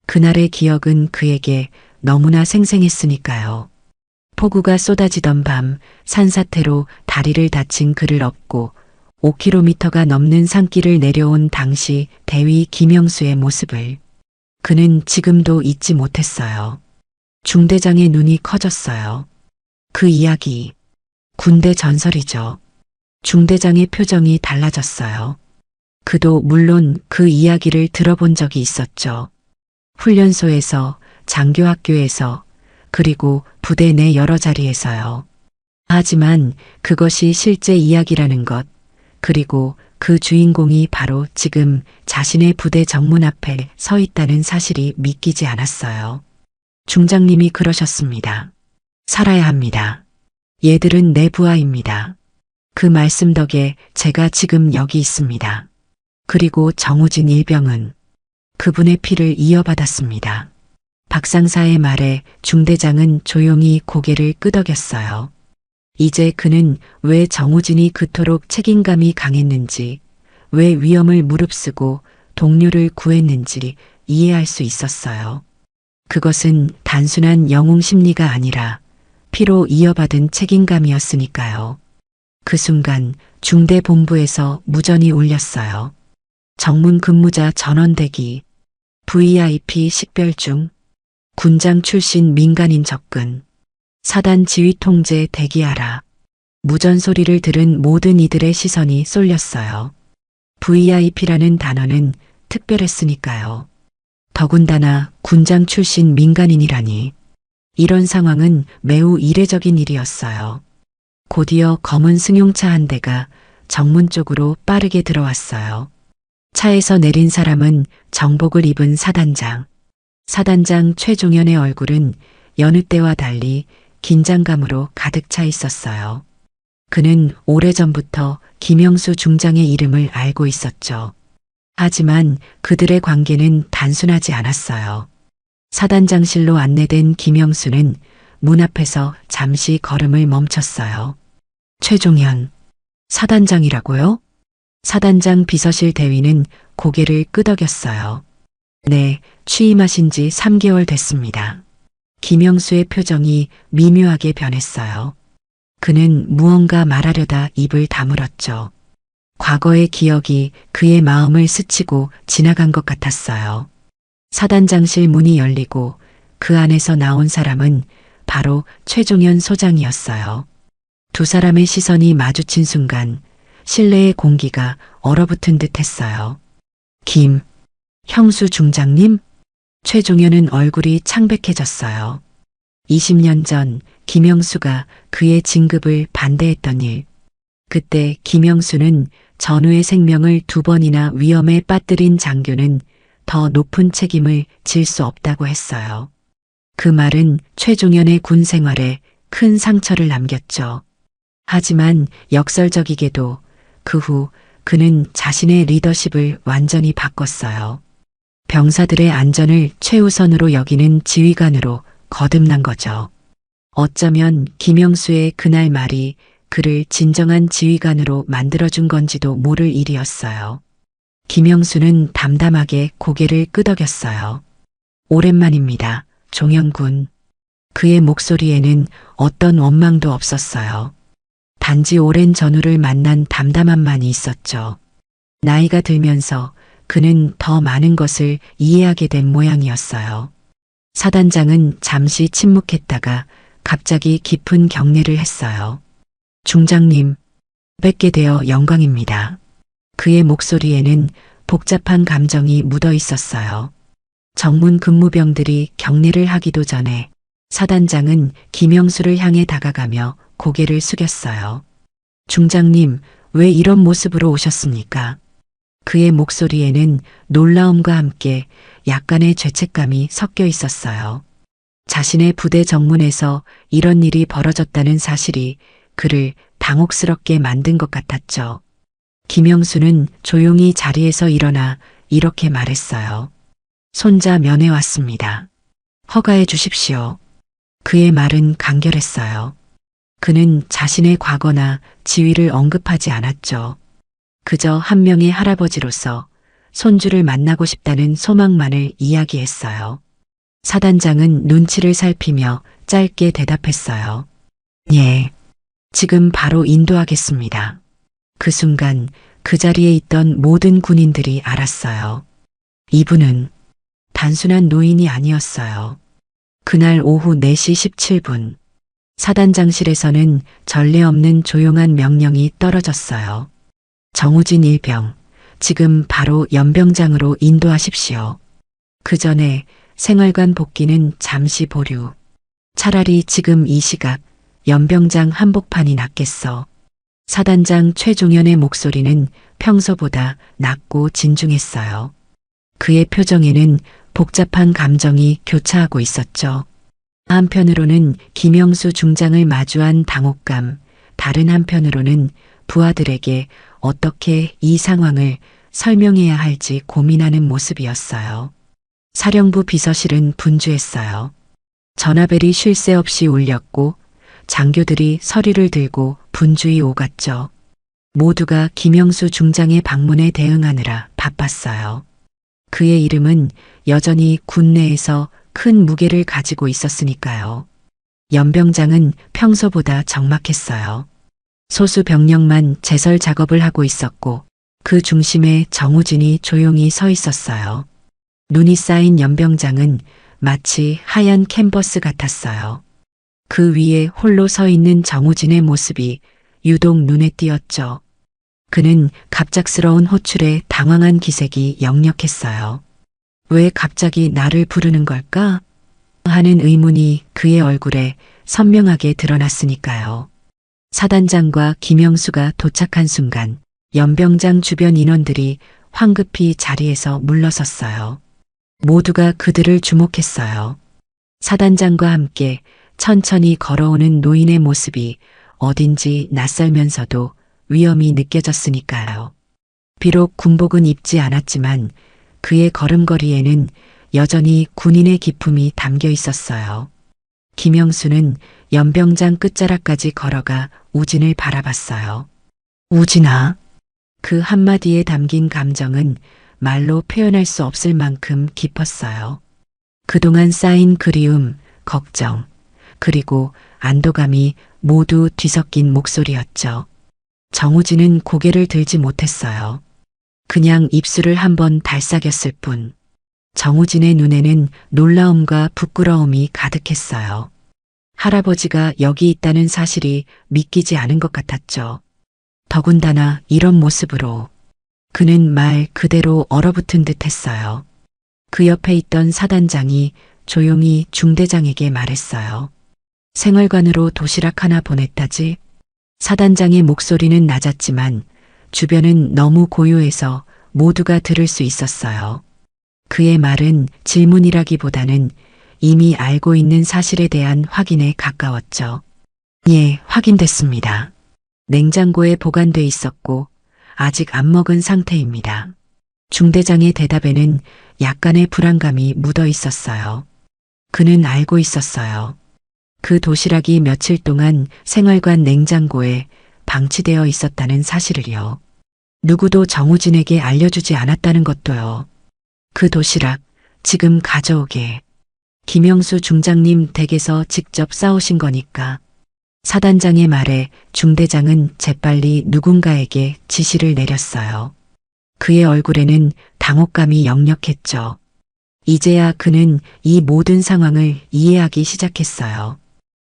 그날의 기억은 그에게 너무나 생생했으니까요. 폭우가 쏟아지던 밤 산사태로 다리를 다친 그를 업고 5km가 넘는 산길을 내려온 당시 대위 김영수의 모습을 그는 지금도 잊지 못했어요. 중대장의 눈이 커졌어요. 그 이야기, 군대 전설이죠. 중대장의 표정이 달라졌어요. 그도 물론 그 이야기를 들어본 적이 있었죠. 훈련소에서, 장교학교에서, 그리고 부대 내 여러 자리에서요. 하지만 그것이 실제 이야기라는 것, 그리고 그 주인공이 바로 지금 자신의 부대 정문 앞에 서 있다는 사실이 믿기지 않았어요. 중장님이 그러셨습니다. 살아야 합니다. 얘들은 내 부하입니다. 그 말씀 덕에 제가 지금 여기 있습니다. 그리고 정우진 일병은 그분의 피를 이어받았습니다. 박상사의 말에 중대장은 조용히 고개를 끄덕였어요. 이제 그는 왜 정우진이 그토록 책임감이 강했는지, 왜 위험을 무릅쓰고 동료를 구했는지 이해할 수 있었어요. 그것은 단순한 영웅 심리가 아니라 피로 이어받은 책임감이었으니까요. 그 순간 중대본부에서 무전이 울렸어요. 정문 근무자 전원 대기, VIP 식별 중, 군장 출신 민간인 접근, 사단 지휘 통제 대기하라. 무전 소리를 들은 모든 이들의 시선이 쏠렸어요. VIP라는 단어는 특별했으니까요. 더군다나 군장 출신 민간인이라니. 이런 상황은 매우 이례적인 일이었어요. 곧이어 검은 승용차 한 대가 정문 쪽으로 빠르게 들어왔어요. 차에서 내린 사람은 정복을 입은 사단장. 사단장 최종현의 얼굴은 여느 때와 달리 긴장감으로 가득 차 있었어요. 그는 오래전부터 김영수 중장의 이름을 알고 있었죠. 하지만 그들의 관계는 단순하지 않았어요. 사단장실로 안내된 김영수는 문 앞에서 잠시 걸음을 멈췄어요. 최종현, 사단장이라고요? 사단장 비서실 대위는 고개를 끄덕였어요. 네, 취임하신 지 3개월 됐습니다. 김영수의 표정이 미묘하게 변했어요. 그는 무언가 말하려다 입을 다물었죠. 과거의 기억이 그의 마음을 스치고 지나간 것 같았어요. 사단장실 문이 열리고 그 안에서 나온 사람은 바로 최종현 소장이었어요. 두 사람의 시선이 마주친 순간 실내의 공기가 얼어붙은 듯 했어요. 형수 중장님? 최종현은 얼굴이 창백해졌어요. 20년 전 김영수가 그의 진급을 반대했던 일. 그때 김영수는 전우의 생명을 2번이나 위험에 빠뜨린 장교는 더 높은 책임을 질 수 없다고 했어요. 그 말은 최종현의 군 생활에 큰 상처를 남겼죠. 하지만 역설적이게도 그 후 그는 자신의 리더십을 완전히 바꿨어요. 병사들의 안전을 최우선으로 여기는 지휘관으로 거듭난 거죠. 어쩌면 김영수의 그날 말이 그를 진정한 지휘관으로 만들어준 건지도 모를 일이었어요. 김영수는 담담하게 고개를 끄덕였어요. 오랜만입니다, 종현군. 그의 목소리에는 어떤 원망도 없었어요. 단지 오랜 전우를 만난 담담함만이 있었죠. 나이가 들면서 그는 더 많은 것을 이해하게 된 모양이었어요. 사단장은 잠시 침묵했다가 갑자기 깊은 경례를 했어요. 중장님, 뵙게 되어 영광입니다. 그의 목소리에는 복잡한 감정이 묻어 있었어요. 정문 근무병들이 경례를 하기도 전에 사단장은 김영수를 향해 다가가며 고개를 숙였어요. 중장님, 왜 이런 모습으로 오셨습니까? 그의 목소리에는 놀라움과 함께 약간의 죄책감이 섞여 있었어요. 자신의 부대 정문에서 이런 일이 벌어졌다는 사실이 그를 당혹스럽게 만든 것 같았죠. 김영수는 조용히 자리에서 일어나 이렇게 말했어요. 손자 면회 왔습니다. 허가해 주십시오. 그의 말은 간결했어요. 그는 자신의 과거나 지위를 언급하지 않았죠. 그저 한 명의 할아버지로서 손주를 만나고 싶다는 소망만을 이야기했어요. 사단장은 눈치를 살피며 짧게 대답했어요. 예, 지금 바로 인도하겠습니다. 그 순간 그 자리에 있던 모든 군인들이 알았어요. 이분은 단순한 노인이 아니었어요. 그날 오후 4시 17분, 사단장실에서는 전례 없는 조용한 명령이 떨어졌어요. 정우진 일병, 지금 바로 연병장으로 인도하십시오. 그 전에 생활관 복귀는 잠시 보류. 차라리 지금 이 시각 연병장 한복판이 낫겠어. 사단장 최종현의 목소리는 평소보다 낮고 진중했어요. 그의 표정에는 복잡한 감정이 교차하고 있었죠. 한편으로는 김영수 중장을 마주한 당혹감, 다른 한편으로는 부하들에게 어떻게 이 상황을 설명해야 할지 고민하는 모습이었어요. 사령부 비서실은 분주했어요. 전화벨이 쉴 새 없이 울렸고 장교들이 서리를 들고 분주히 오갔죠. 모두가 김영수 중장의 방문에 대응하느라 바빴어요. 그의 이름은 여전히 군내에서 큰 무게를 가지고 있었으니까요. 연병장은 평소보다 적막했어요. 소수 병력만 제설 작업을 하고 있었고 그 중심에 정우진이 조용히 서 있었어요. 눈이 쌓인 연병장은 마치 하얀 캔버스 같았어요. 그 위에 홀로 서 있는 정우진의 모습이 유독 눈에 띄었죠. 그는 갑작스러운 호출에 당황한 기색이 역력했어요. 왜 갑자기 나를 부르는 걸까? 하는 의문이 그의 얼굴에 선명하게 드러났으니까요. 사단장과 김영수가 도착한 순간 연병장 주변 인원들이 황급히 자리에서 물러섰어요. 모두가 그들을 주목했어요. 사단장과 함께 천천히 걸어오는 노인의 모습이 어딘지 낯설면서도 위험이 느껴졌으니까요. 비록 군복은 입지 않았지만 그의 걸음걸이에는 여전히 군인의 기품이 담겨 있었어요. 김영수는 연병장 끝자락까지 걸어가 우진을 바라봤어요. 우진아. 그 한마디에 담긴 감정은 말로 표현할 수 없을 만큼 깊었어요. 그동안 쌓인 그리움, 걱정, 그리고 안도감이 모두 뒤섞인 목소리였죠. 정우진은 고개를 들지 못했어요. 그냥 입술을 한번 달싹였을 뿐. 정우진의 눈에는 놀라움과 부끄러움이 가득했어요. 할아버지가 여기 있다는 사실이 믿기지 않은 것 같았죠. 더군다나 이런 모습으로. 그는 말 그대로 얼어붙은 듯 했어요. 그 옆에 있던 사단장이 조용히 중대장에게 말했어요. 생활관으로 도시락 하나 보냈다지? 사단장의 목소리는 낮았지만 주변은 너무 고요해서 모두가 들을 수 있었어요. 그의 말은 질문이라기보다는 이미 알고 있는 사실에 대한 확인에 가까웠죠. 예, 확인됐습니다. 냉장고에 보관돼 있었고 아직 안 먹은 상태입니다. 중대장의 대답에는 약간의 불안감이 묻어 있었어요. 그는 알고 있었어요. 그 도시락이 며칠 동안 생활관 냉장고에 방치되어 있었다는 사실을요. 누구도 정우진에게 알려주지 않았다는 것도요. 그 도시락 지금 가져오게. 김영수 중장님 댁에서 직접 싸우신 거니까. 사단장의 말에 중대장은 재빨리 누군가에게 지시를 내렸어요. 그의 얼굴에는 당혹감이 역력했죠. 이제야 그는 이 모든 상황을 이해하기 시작했어요.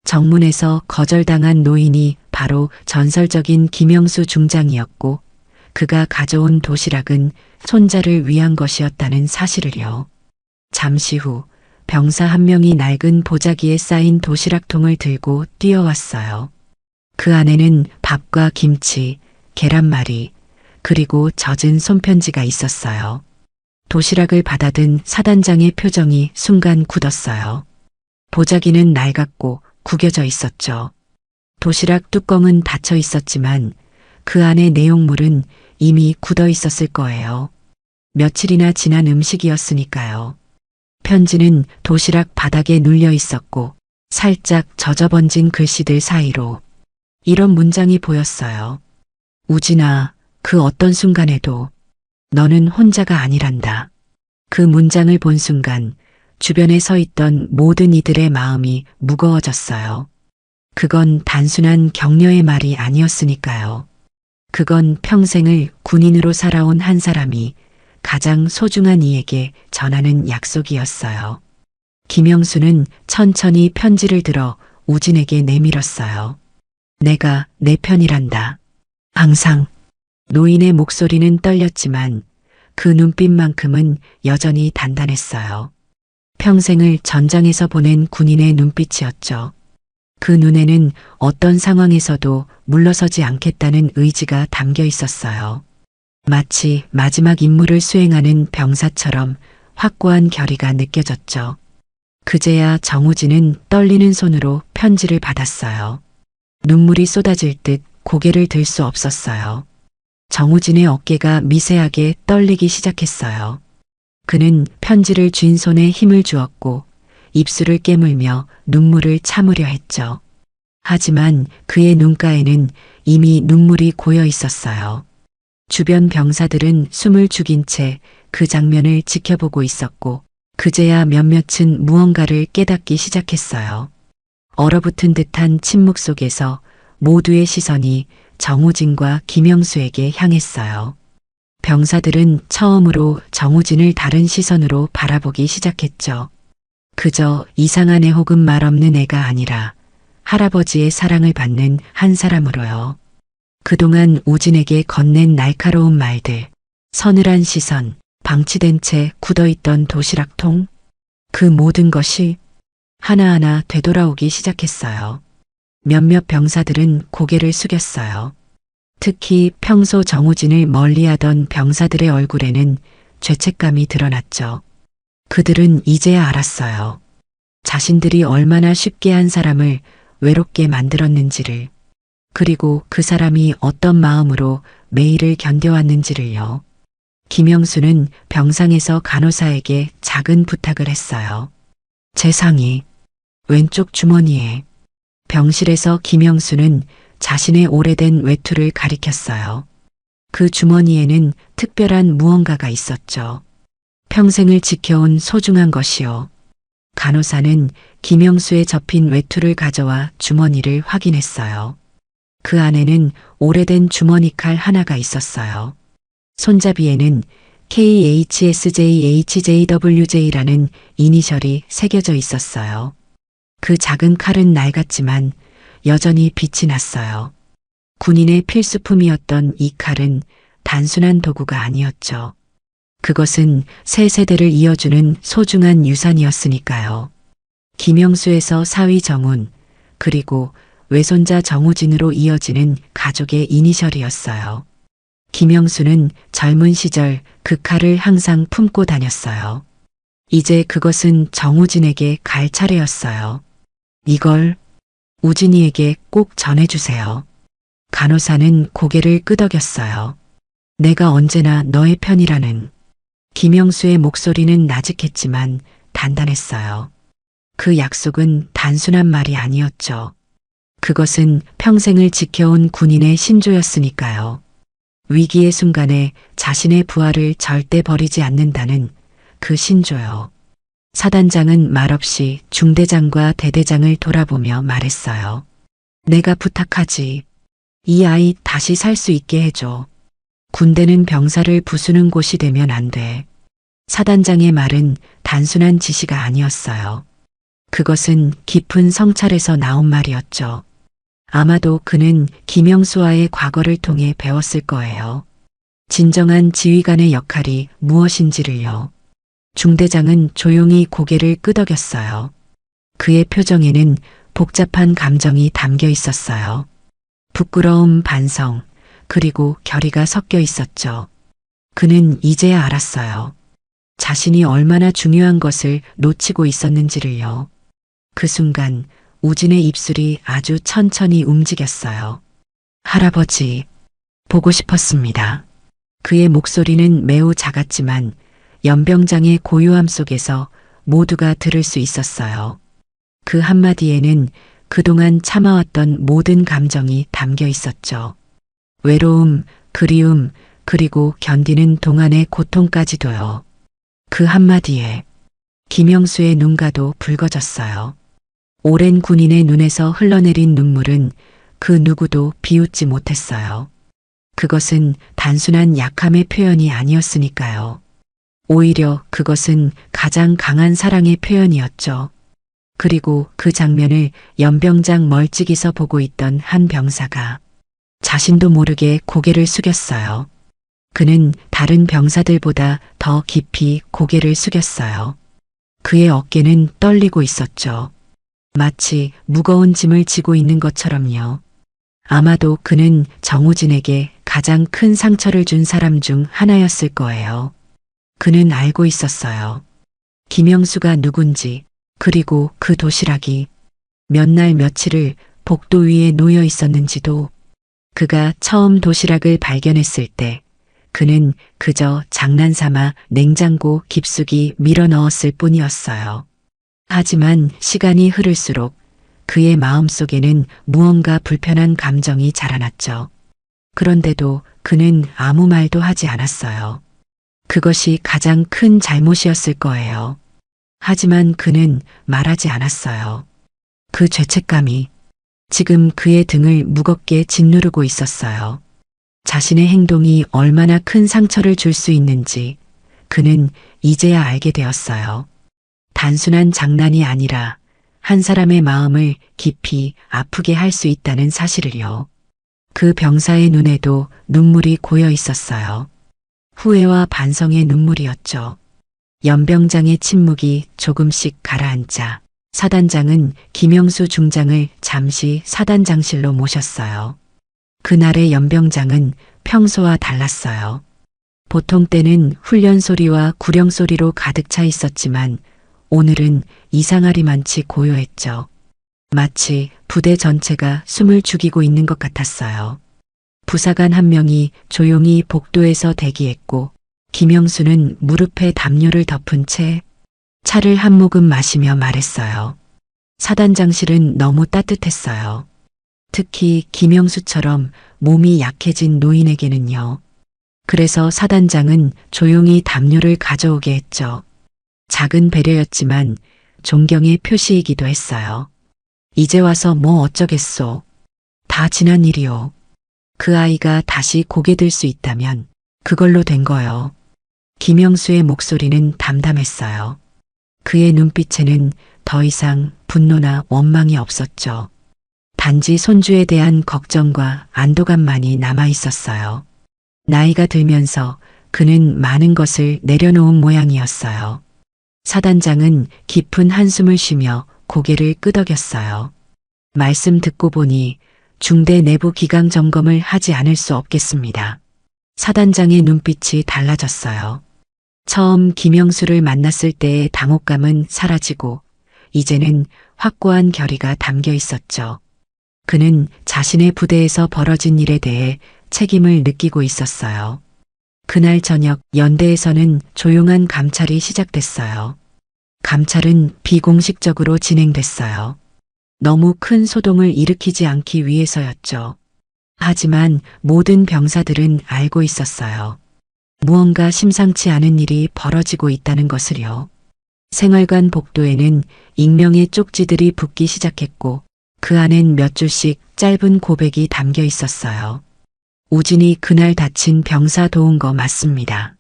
정문에서 거절당한 노인이 바로 전설적인 김영수 중장이었고 그가 가져온 도시락은 손자를 위한 것이었다는 사실을요. 잠시 후 병사 한 명이 낡은 보자기에 쌓인 도시락통을 들고 뛰어왔어요. 그 안에는 밥과 김치, 계란말이, 그리고 젖은 손편지가 있었어요. 도시락을 받아든 사단장의 표정이 순간 굳었어요. 보자기는 낡았고 구겨져 있었죠. 도시락 뚜껑은 닫혀 있었지만 그 안의 내용물은 이미 굳어 있었을 거예요. 며칠이나 지난 음식이었으니까요. 편지는 도시락 바닥에 눌려 있었고 살짝 젖어번진 글씨들 사이로 이런 문장이 보였어요. 우진아, 그 어떤 순간에도 너는 혼자가 아니란다. 그 문장을 본 순간 주변에 서 있던 모든 이들의 마음이 무거워졌어요. 그건 단순한 격려의 말이 아니었으니까요. 그건 평생을 군인으로 살아온 한 사람이 가장 소중한 이에게 전하는 약속이었어요. 김영수는 천천히 편지를 들어 우진에게 내밀었어요. 내가 내 편이란다. 항상. 노인의 목소리는 떨렸지만 그 눈빛만큼은 여전히 단단했어요. 평생을 전장에서 보낸 군인의 눈빛이었죠. 그 눈에는 어떤 상황에서도 물러서지 않겠다는 의지가 담겨 있었어요. 마치 마지막 임무를 수행하는 병사처럼 확고한 결의가 느껴졌죠. 그제야 정우진은 떨리는 손으로 편지를 받았어요. 눈물이 쏟아질 듯 고개를 들 수 없었어요. 정우진의 어깨가 미세하게 떨리기 시작했어요. 그는 편지를 쥔 손에 힘을 주었고 입술을 깨물며 눈물을 참으려 했죠. 하지만 그의 눈가에는 이미 눈물이 고여 있었어요. 주변 병사들은 숨을 죽인 채 그 장면을 지켜보고 있었고 그제야 몇몇은 무언가를 깨닫기 시작했어요. 얼어붙은 듯한 침묵 속에서 모두의 시선이 정우진과 김영수에게 향했어요. 병사들은 처음으로 정우진을 다른 시선으로 바라보기 시작했죠. 그저 이상한 애 혹은 말 없는 애가 아니라 할아버지의 사랑을 받는 한 사람으로요. 그동안 우진에게 건넨 날카로운 말들, 서늘한 시선, 방치된 채 굳어있던 도시락통, 그 모든 것이 하나하나 되돌아오기 시작했어요. 몇몇 병사들은 고개를 숙였어요. 특히 평소 정우진을 멀리하던 병사들의 얼굴에는 죄책감이 드러났죠. 그들은 이제야 알았어요. 자신들이 얼마나 쉽게 한 사람을 외롭게 만들었는지를, 그리고 그 사람이 어떤 마음으로 매일을 견뎌왔는지를요. 김영수는 병상에서 간호사에게 작은 부탁을 했어요. 제 상의, 왼쪽 주머니에. 병실에서 김영수는 자신의 오래된 외투를 가리켰어요. 그 주머니에는 특별한 무언가가 있었죠. 평생을 지켜온 소중한 것이요. 간호사는 김영수의 접힌 외투를 가져와 주머니를 확인했어요. 그 안에는 오래된 주머니 칼 하나가 있었어요. 손잡이에는 KHSJHJWJ라는 이니셜이 새겨져 있었어요. 그 작은 칼은 낡았지만 여전히 빛이 났어요. 군인의 필수품이었던 이 칼은 단순한 도구가 아니었죠. 그것은 새 세대를 이어주는 소중한 유산이었으니까요. 김영수에서 사위 정운, 그리고 외손자 정우진으로 이어지는 가족의 이니셜이었어요. 김영수는 젊은 시절 그 칼을 항상 품고 다녔어요. 이제 그것은 정우진에게 갈 차례였어요. 이걸 우진이에게 꼭 전해주세요. 간호사는 고개를 끄덕였어요. 내가 언제나 너의 편이라는. 김영수의 목소리는 나직했지만 단단했어요. 그 약속은 단순한 말이 아니었죠. 그것은 평생을 지켜온 군인의 신조였으니까요. 위기의 순간에 자신의 부하를 절대 버리지 않는다는 그 신조요. 사단장은 말없이 중대장과 대대장을 돌아보며 말했어요. 내가 부탁하지. 이 아이 다시 살 수 있게 해줘. 군대는 병사를 부수는 곳이 되면 안 돼. 사단장의 말은 단순한 지시가 아니었어요. 그것은 깊은 성찰에서 나온 말이었죠. 아마도 그는 김영수와의 과거를 통해 배웠을 거예요. 진정한 지휘관의 역할이 무엇인지를요. 중대장은 조용히 고개를 끄덕였어요. 그의 표정에는 복잡한 감정이 담겨 있었어요. 부끄러움, 반성, 그리고 결의가 섞여 있었죠. 그는 이제야 알았어요. 자신이 얼마나 중요한 것을 놓치고 있었는지를요. 그 순간 우진의 입술이 아주 천천히 움직였어요. 할아버지, 보고 싶었습니다. 그의 목소리는 매우 작았지만 연병장의 고요함 속에서 모두가 들을 수 있었어요. 그 한마디에는 그동안 참아왔던 모든 감정이 담겨 있었죠. 외로움, 그리움, 그리고 견디는 동안의 고통까지도요. 그 한마디에 김영수의 눈가도 붉어졌어요. 오랜 군인의 눈에서 흘러내린 눈물은 그 누구도 비웃지 못했어요. 그것은 단순한 약함의 표현이 아니었으니까요. 오히려 그것은 가장 강한 사랑의 표현이었죠. 그리고 그 장면을 연병장 멀찍이서 보고 있던 한 병사가 자신도 모르게 고개를 숙였어요. 그는 다른 병사들보다 더 깊이 고개를 숙였어요. 그의 어깨는 떨리고 있었죠. 마치 무거운 짐을 지고 있는 것처럼요. 아마도 그는 정우진에게 가장 큰 상처를 준 사람 중 하나였을 거예요. 그는 알고 있었어요. 김영수가 누군지, 그리고 그 도시락이 몇 날 며칠을 복도 위에 놓여 있었는지도. 그가 처음 도시락을 발견했을 때 그는 그저 장난삼아 냉장고 깊숙이 밀어 넣었을 뿐이었어요. 하지만 시간이 흐를수록 그의 마음속에는 무언가 불편한 감정이 자라났죠. 그런데도 그는 아무 말도 하지 않았어요. 그것이 가장 큰 잘못이었을 거예요. 하지만 그는 말하지 않았어요. 그 죄책감이 지금 그의 등을 무겁게 짓누르고 있었어요. 자신의 행동이 얼마나 큰 상처를 줄 수 있는지 그는 이제야 알게 되었어요. 단순한 장난이 아니라 한 사람의 마음을 깊이 아프게 할 수 있다는 사실을요. 그 병사의 눈에도 눈물이 고여 있었어요. 후회와 반성의 눈물이었죠. 연병장의 침묵이 조금씩 가라앉자 사단장은 김영수 중장을 잠시 사단장실로 모셨어요. 그날의 연병장은 평소와 달랐어요. 보통 때는 훈련 소리와 구령 소리로 가득 차 있었지만 오늘은 이상하리만치 고요했죠. 마치 부대 전체가 숨을 죽이고 있는 것 같았어요. 부사관 한 명이 조용히 복도에서 대기했고 김영수는 무릎에 담요를 덮은 채 차를 한 모금 마시며 말했어요. 사단장실은 너무 따뜻했어요. 특히 김영수처럼 몸이 약해진 노인에게는요. 그래서 사단장은 조용히 담요를 가져오게 했죠. 작은 배려였지만 존경의 표시이기도 했어요. 이제 와서 뭐 어쩌겠소. 다 지난 일이요. 그 아이가 다시 고개 들 수 있다면 그걸로 된 거요. 김영수의 목소리는 담담했어요. 그의 눈빛에는 더 이상 분노나 원망이 없었죠. 단지 손주에 대한 걱정과 안도감만이 남아 있었어요. 나이가 들면서 그는 많은 것을 내려놓은 모양이었어요. 사단장은 깊은 한숨을 쉬며 고개를 끄덕였어요. 말씀 듣고 보니 중대 내부 기강 점검을 하지 않을 수 없겠습니다. 사단장의 눈빛이 달라졌어요. 처음 김영수를 만났을 때의 당혹감은 사라지고 이제는 확고한 결의가 담겨 있었죠. 그는 자신의 부대에서 벌어진 일에 대해 책임을 느끼고 있었어요. 그날 저녁 연대에서는 조용한 감찰이 시작됐어요. 감찰은 비공식적으로 진행됐어요. 너무 큰 소동을 일으키지 않기 위해서였죠. 하지만 모든 병사들은 알고 있었어요. 무언가 심상치 않은 일이 벌어지고 있다는 것을요. 생활관 복도에는 익명의 쪽지들이 붙기 시작했고 그 안엔 몇 줄씩 짧은 고백이 담겨 있었어요. 우진이 그날 다친 병사 도운 거 맞습니다.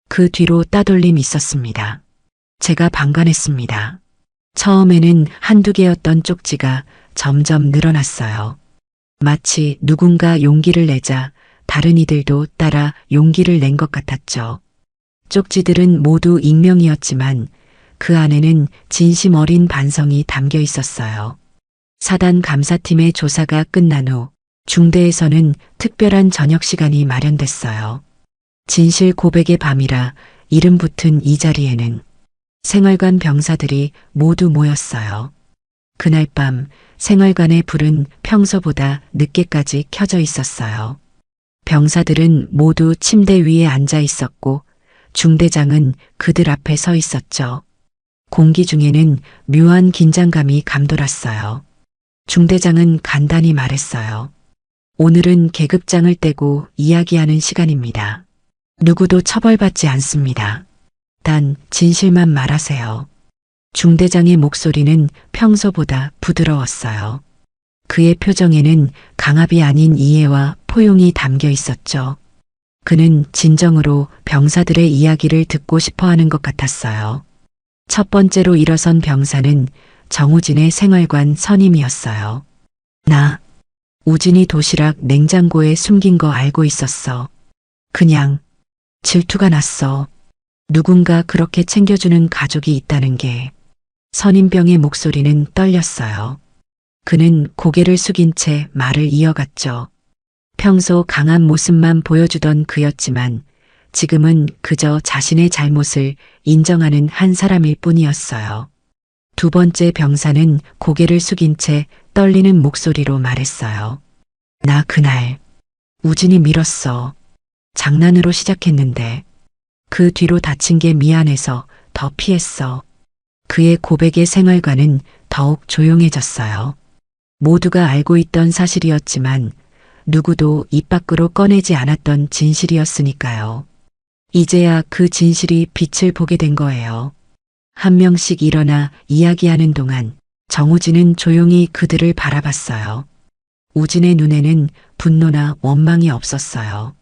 그 뒤로 따돌림 있었습니다. 제가 방관했습니다. 처음에는 한두 개였던 쪽지가 점점 늘어났어요. 마치 누군가 용기를 내자 다른 이들도 따라 용기를 낸 것 같았죠. 쪽지들은 모두 익명이었지만 그 안에는 진심 어린 반성이 담겨 있었어요. 사단 감사팀의 조사가 끝난 후 중대에서는 특별한 저녁 시간이 마련됐어요. 진실 고백의 밤이라 이름 붙은 이 자리에는 생활관 병사들이 모두 모였어요. 그날 밤 생활관의 불은 평소보다 늦게까지 켜져 있었어요. 병사들은 모두 침대 위에 앉아 있었고 중대장은 그들 앞에 서 있었죠. 공기 중에는 묘한 긴장감이 감돌았어요. 중대장은 간단히 말했어요. 오늘은 계급장을 떼고 이야기하는 시간입니다. 누구도 처벌받지 않습니다. 단 진실만 말하세요. 중대장의 목소리는 평소보다 부드러웠어요. 그의 표정에는 강압이 아닌 이해와 포용이 담겨 있었죠. 그는 진정으로 병사들의 이야기를 듣고 싶어 하는 것 같았어요. 첫 번째로 일어선 병사는 정우진의 생활관 선임이었어요. 나, 우진이 도시락 냉장고에 숨긴 거 알고 있었어. 그냥 질투가 났어. 누군가 그렇게 챙겨주는 가족이 있다는 게. 선임병의 목소리는 떨렸어요. 그는 고개를 숙인 채 말을 이어갔죠. 평소 강한 모습만 보여주던 그였지만 지금은 그저 자신의 잘못을 인정하는 한 사람일 뿐이었어요. 두 번째 병사는 고개를 숙인 채 떨리는 목소리로 말했어요. 나 그날 우진이 밀었어. 장난으로 시작했는데 그 뒤로 다친 게 미안해서 더 피했어. 그의 고백의 생활관은 더욱 조용해졌어요. 모두가 알고 있던 사실이었지만 누구도 입 밖으로 꺼내지 않았던 진실이었으니까요. 이제야 그 진실이 빛을 보게 된 거예요. 한 명씩 일어나 이야기하는 동안 정우진은 조용히 그들을 바라봤어요. 우진의 눈에는 분노나 원망이 없었어요.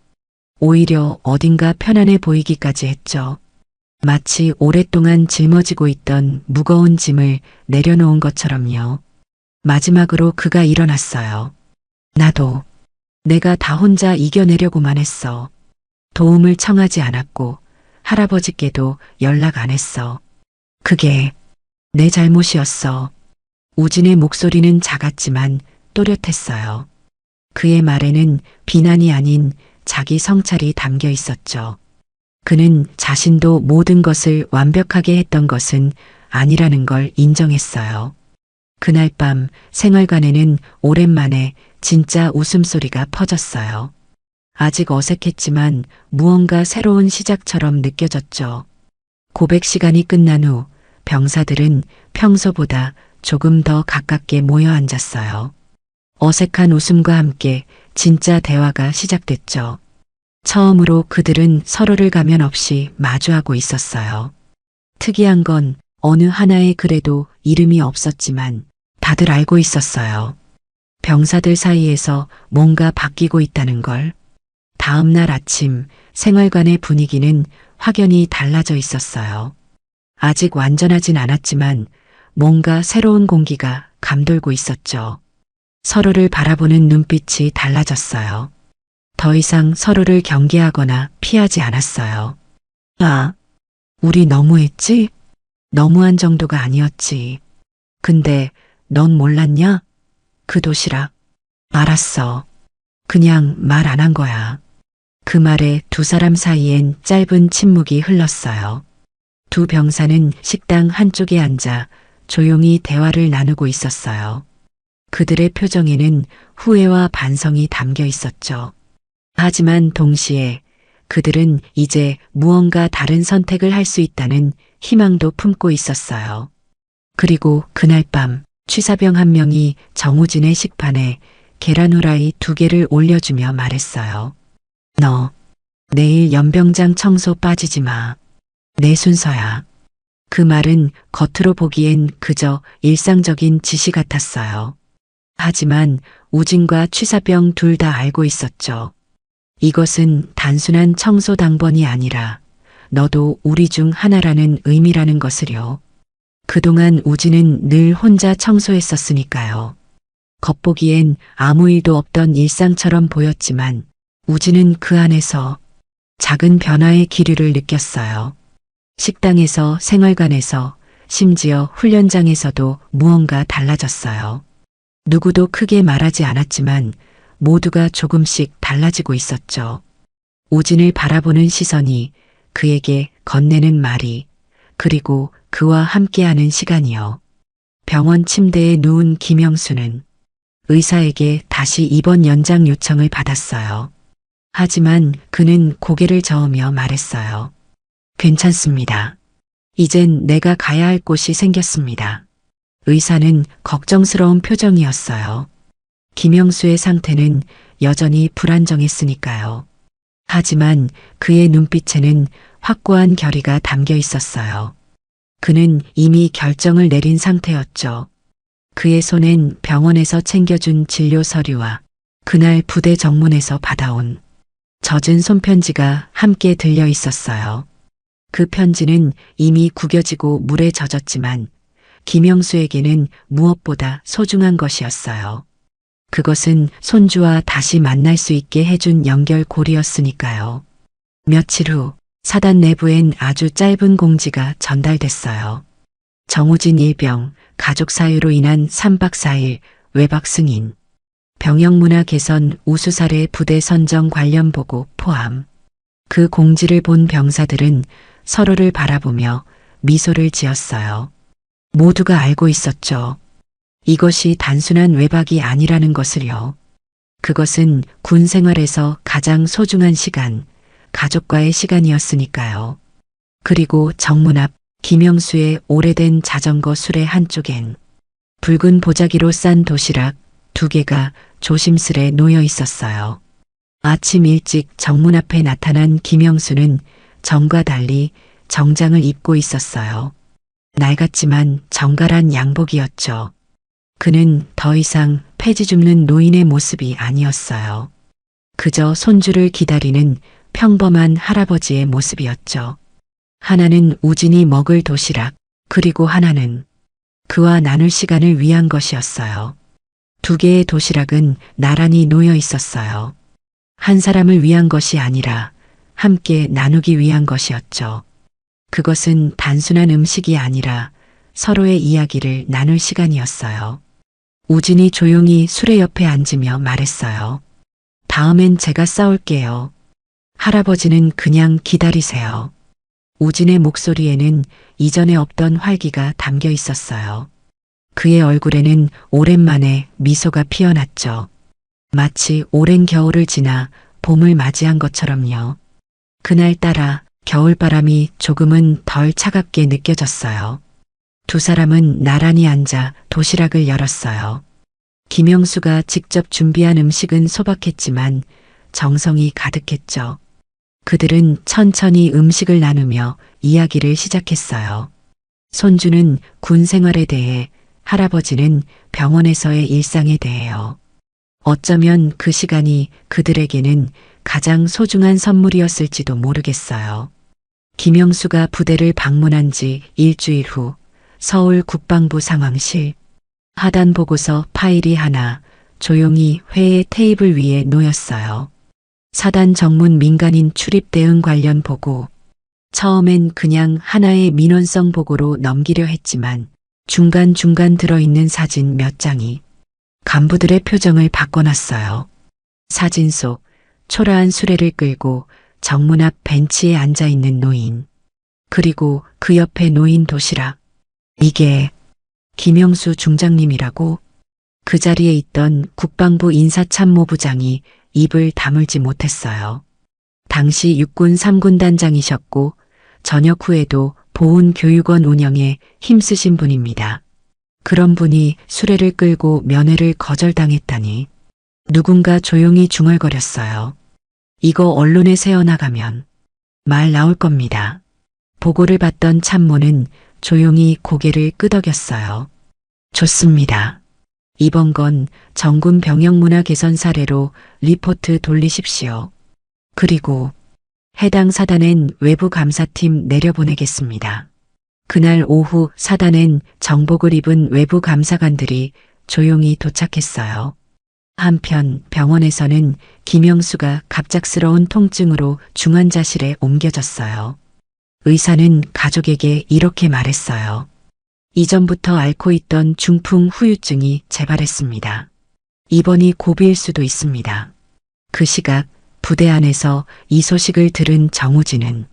오히려 어딘가 편안해 보이기까지 했죠. 마치 오랫동안 짊어지고 있던 무거운 짐을 내려놓은 것처럼요. 마지막으로 그가 일어났어요. 나도 내가 다 혼자 이겨내려고만 했어. 도움을 청하지 않았고 할아버지께도 연락 안 했어. 그게 내 잘못이었어. 우진의 목소리는 작았지만 또렷했어요. 그의 말에는 비난이 아닌 자기 성찰이 담겨 있었죠. 그는 자신도 모든 것을 완벽하게 했던 것은 아니라는 걸 인정했어요. 그날 밤 생활관에는 오랜만에 진짜 웃음소리가 퍼졌어요. 아직 어색했지만 무언가 새로운 시작처럼 느껴졌죠. 고백 시간이 끝난 후 병사들은 평소보다 조금 더 가깝게 모여 앉았어요. 어색한 웃음과 함께 진짜 대화가 시작됐죠. 처음으로 그들은 서로를 가면 없이 마주하고 있었어요. 특이한 건 어느 하나의 글에도 이름이 없었지만 다들 알고 있었어요. 병사들 사이에서 뭔가 바뀌고 있다는 걸. 다음 날 아침 생활관의 분위기는 확연히 달라져 있었어요. 아직 완전하진 않았지만 뭔가 새로운 공기가 감돌고 있었죠. 서로를 바라보는 눈빛이 달라졌어요. 더 이상 서로를 경계하거나 피하지 않았어요. 아, 우리 너무했지? 너무한 정도가 아니었지. 근데 넌 몰랐냐? 그 도시락. 알았어. 그냥 말 안 한 거야. 그 말에 두 사람 사이엔 짧은 침묵이 흘렀어요. 두 병사는 식당 한쪽에 앉아 조용히 대화를 나누고 있었어요. 그들의 표정에는 후회와 반성이 담겨 있었죠. 하지만 동시에 그들은 이제 무언가 다른 선택을 할 수 있다는 희망도 품고 있었어요. 그리고 그날 밤 취사병 한 명이 정우진의 식판에 계란 후라이 2개를 올려주며 말했어요. 너 내일 연병장 청소 빠지지 마. 내 순서야. 그 말은 겉으로 보기엔 그저 일상적인 지시 같았어요. 하지만 우진과 취사병 둘 다 알고 있었죠. 이것은 단순한 청소 당번이 아니라 너도 우리 중 하나라는 의미라는 것을요. 그동안 우진은 늘 혼자 청소했었으니까요. 겉보기엔 아무 일도 없던 일상처럼 보였지만 우진은 그 안에서 작은 변화의 기류를 느꼈어요. 식당에서 생활관에서 심지어 훈련장에서도 무언가 달라졌어요. 누구도 크게 말하지 않았지만 모두가 조금씩 달라지고 있었죠. 우진을 바라보는 시선이, 그에게 건네는 말이, 그리고 그와 함께하는 시간이요. 병원 침대에 누운 김영수는 의사에게 다시 입원 연장 요청을 받았어요. 하지만 그는 고개를 저으며 말했어요. 괜찮습니다. 이젠 내가 가야 할 곳이 생겼습니다. 의사는 걱정스러운 표정이었어요. 김영수의 상태는 여전히 불안정했으니까요. 하지만 그의 눈빛에는 확고한 결의가 담겨 있었어요. 그는 이미 결정을 내린 상태였죠. 그의 손엔 병원에서 챙겨준 진료 서류와 그날 부대 정문에서 받아온 젖은 손편지가 함께 들려 있었어요. 그 편지는 이미 구겨지고 물에 젖었지만 김영수에게는 무엇보다 소중한 것이었어요. 그것은 손주와 다시 만날 수 있게 해준 연결고리였으니까요. 며칠 후 사단 내부엔 아주 짧은 공지가 전달됐어요. 정우진 일병, 가족 사유로 인한 3박 4일 외박 승인, 병영문화 개선 우수 사례 부대 선정 관련 보고 포함. 그 공지를 본 병사들은 서로를 바라보며 미소를 지었어요. 모두가 알고 있었죠. 이것이 단순한 외박이 아니라는 것을요. 그것은 군 생활에서 가장 소중한 시간, 가족과의 시간이었으니까요. 그리고 정문 앞 김영수의 오래된 자전거 수레 한쪽엔 붉은 보자기로 싼 도시락 2개가 조심스레 놓여 있었어요. 아침 일찍 정문 앞에 나타난 김영수는 전과 달리 정장을 입고 있었어요. 낡았지만 정갈한 양복이었죠. 그는 더 이상 폐지 줍는 노인의 모습이 아니었어요. 그저 손주를 기다리는 평범한 할아버지의 모습이었죠. 하나는 우진이 먹을 도시락, 그리고 하나는 그와 나눌 시간을 위한 것이었어요. 2개의 도시락은 나란히 놓여 있었어요. 한 사람을 위한 것이 아니라 함께 나누기 위한 것이었죠. 그것은 단순한 음식이 아니라 서로의 이야기를 나눌 시간이었어요. 우진이 조용히 수레 옆에 앉으며 말했어요. 다음엔 제가 싸울게요. 할아버지는 그냥 기다리세요. 우진의 목소리에는 이전에 없던 활기가 담겨 있었어요. 그의 얼굴에는 오랜만에 미소가 피어났죠. 마치 오랜 겨울을 지나 봄을 맞이한 것처럼요. 그날따라 겨울바람이 조금은 덜 차갑게 느껴졌어요. 2 사람은 나란히 앉아 도시락을 열었어요. 김영수가 직접 준비한 음식은 소박했지만 정성이 가득했죠. 그들은 천천히 음식을 나누며 이야기를 시작했어요. 손주는 군 생활에 대해, 할아버지는 병원에서의 일상에 대해요. 어쩌면 그 시간이 그들에게는 가장 소중한 선물이었을지도 모르겠어요. 김영수가 부대를 방문한 지 일주일 후 서울 국방부 상황실, 하단 보고서 파일이 하나 조용히 회의 테이블 위에 놓였어요. 사단 정문 민간인 출입 대응 관련 보고. 처음엔 그냥 하나의 민원성 보고로 넘기려 했지만 중간중간 들어있는 사진 몇 장이 간부들의 표정을 바꿔놨어요. 사진 속 초라한 수레를 끌고 정문 앞 벤치에 앉아있는 노인, 그리고 그 옆에 놓인 도시락. 이게 김영수 중장님이라고? 그 자리에 있던 국방부 인사참모부장이 입을 다물지 못했어요. 당시 육군 3군 단장이셨고 전역 후에도 보훈교육원 운영에 힘쓰신 분입니다. 그런 분이 수레를 끌고 면회를 거절당했다니. 누군가 조용히 중얼거렸어요. 이거 언론에 새어나가면 말 나올 겁니다. 보고를 받던 참모는 조용히 고개를 끄덕였어요. 좋습니다. 이번 건 정군 병역 문화 개선 사례로 리포트 돌리십시오. 그리고 해당 사단엔 외부 감사팀 내려보내겠습니다. 그날 오후 사단엔 정복을 입은 외부 감사관들이 조용히 도착했어요. 한편 병원에서는 김영수가 갑작스러운 통증으로 중환자실에 옮겨졌어요. 의사는 가족에게 이렇게 말했어요. 이전부터 앓고 있던 중풍 후유증이 재발했습니다. 입원이 고비일 수도 있습니다. 그 시각 부대 안에서 이 소식을 들은 정우진은